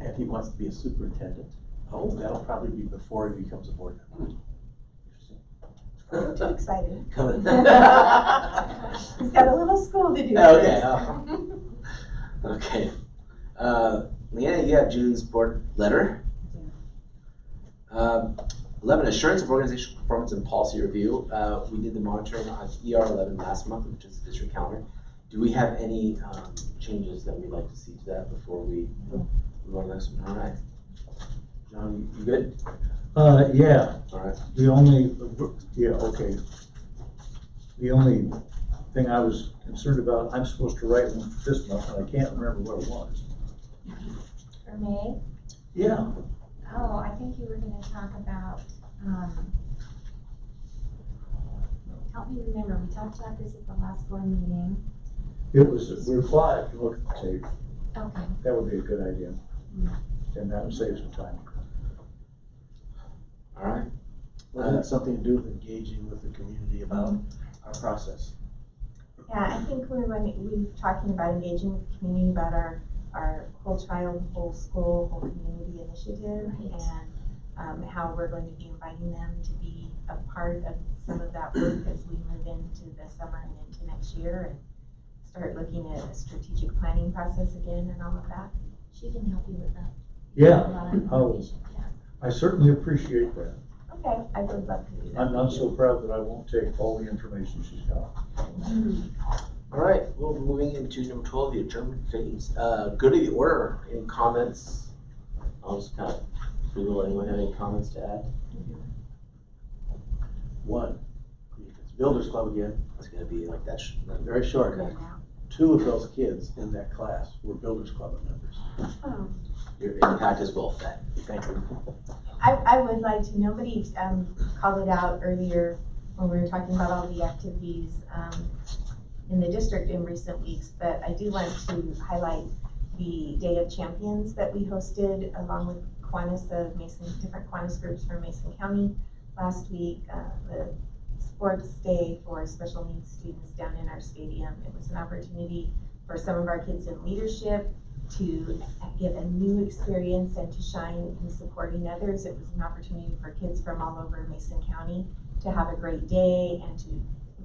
And he wants to be a superintendent. Oh, that'll probably be before he becomes a board member. I'm too excited. Coming. He's got a little school to do. Okay. Okay. Leanna, you have June's board letter. 11, assurance of organizational performance and policy review. We did the monitoring on ER 11 last month, which is the district calendar. Do we have any changes that we'd like to see to that before we move on to this one? All right. John, you good? Yeah. All right. The only, yeah, okay. The only thing I was concerned about, I'm supposed to write one for this month, and I can't remember what it was. For May? Yeah. Oh, I think you were gonna talk about, help me remember, we talked about this at the last board meeting. It was, we were 5, you look at the tape. Okay. That would be a good idea. And that would save some time. All right. Well, that's something to do with engaging with the community about our process. Yeah, I think we're talking about engaging with the community about our whole child, whole school, whole community initiative, and how we're going to be inviting them to be a part of some of that work as we move into the summer and into next year, and start looking at a strategic planning process again and all of that. She can help you with that. Yeah, I certainly appreciate that. Okay, I would love to do that. I'm not so proud that I won't take all the information she's got. All right, well, moving into number 12, the adjournment phase. Good of the order. Any comments? I'll just kind of Google. Anyone have any comments to add? One, it's Builders Club again. It's going to be like that. Very short. 2 of those kids in that class were Builders Club members. Oh. Your impact is well fed. Thank you. I would like to, nobody called it out earlier when we were talking about all the activities in the district in recent weeks, but I do want to highlight the Day of Champions that we hosted along with Kiwanis of Mason, different Kiwanis groups from Mason County last week. The sports day for special needs students down in our stadium. It was an opportunity for some of our kids in leadership to get a new experience and to shine in supporting others. It was an opportunity for kids from all over Mason County to have a great day and to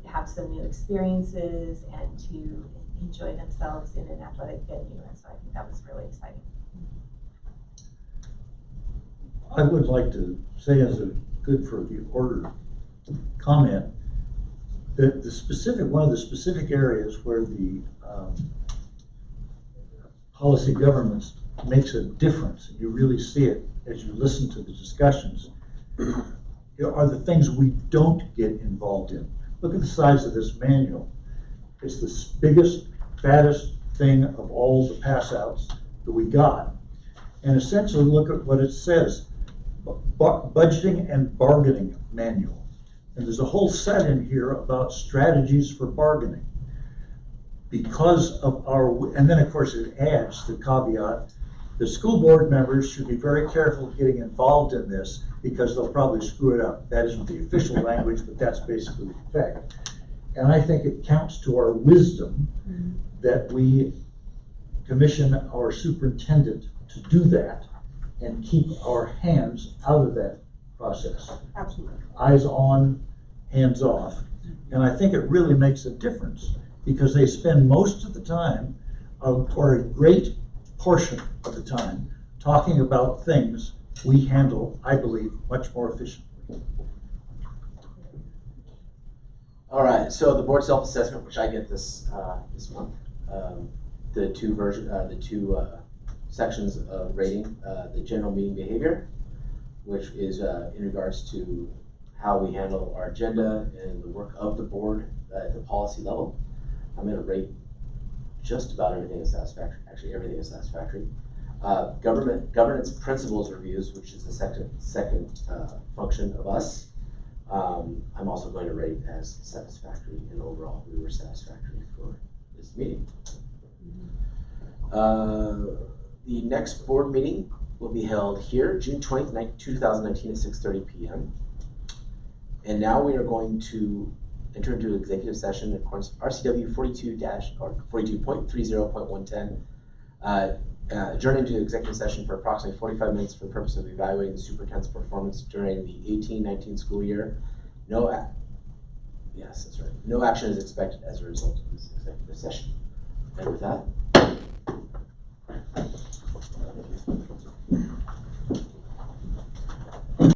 have some new experiences and to enjoy themselves in an athletic venue. And so I think that was really exciting. I would like to say, as a good for the order comment, that one of the specific areas where the policy governance makes a difference, and you really see it as you listen to the discussions, are the things we don't get involved in. Look at the size of this manual. It's the biggest, fattest thing of all the pass outs that we got. And essentially look at what it says, budgeting and bargaining manual. And there's a whole set in here about strategies for bargaining. Because of and then of course it adds the caveat, the school board members should be very careful getting involved in this because they'll probably screw it up. That isn't the official language, but that's basically the effect. And I think it counts to our wisdom that we commission our superintendent to do that and keep our hands out of that process. Absolutely. Eyes on, hands off. And I think it really makes a difference because they spend most of the time, or a great portion of the time, talking about things we handle, I believe, much more efficiently. All right, so the board self-assessment, which I get this month, the two sections of rating, the general meeting behavior, which is in regards to how we handle our agenda and the work of the board at the policy level. I'm going to rate just about everything as satisfactory. Actually, everything is satisfactory. Governance principles reviews, which is the second function of us. I'm also going to rate as satisfactory, and overall we were satisfactory for this meeting. The next board meeting will be held here, June 20th, 2019 at 6:30 p.m. And now we are going to enter into executive session in accordance with RCW 42.30.110. Adjourn into executive session for approximately 45 minutes for the purpose of evaluating the superintendent's performance during the 18-19 school year. Yes, that's right. No action is expected as a result of this executive session. And with that,